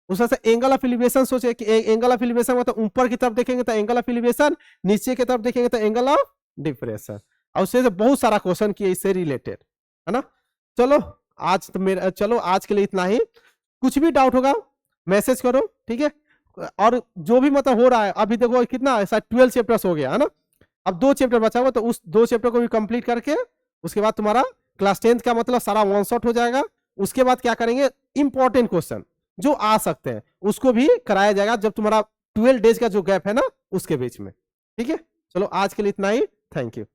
उसमें से एंगल ऑफ एलिवेशन सोचे कि एंगल ऑफ एलिवेशन मतलब ऊपर की तरफ देखेंगे तो एंगल ऑफ एलिवेशन, नीचे की तरफ देखेंगे तो एंगल ऑफ डिप्रेशन, और उससे बहुत सारा क्वेश्चन किए इससे रिलेटेड, है ना। चलो आज तो मेरा, चलो आज के लिए इतना ही। कुछ भी डाउट होगा मैसेज करो, ठीक है। और जो भी मतलब हो रहा है अभी देखो कितना 12 चैप्टर्स हो गया है ना, अब 2 चैप्टर बचा हुआ, तो उस 2 चैप्टर को भी कंप्लीट करके उसके बाद तुम्हारा क्लास 10th का मतलब सारा वन शॉट हो जाएगा। उसके बाद क्या करेंगे, इंपॉर्टेंट क्वेश्चन जो आ सकते हैं उसको भी कराया जाएगा जब तुम्हारा 12 डेज का जो गैप है ना उसके बीच में, ठीक है। चलो आज के लिए इतना ही, थैंक यू।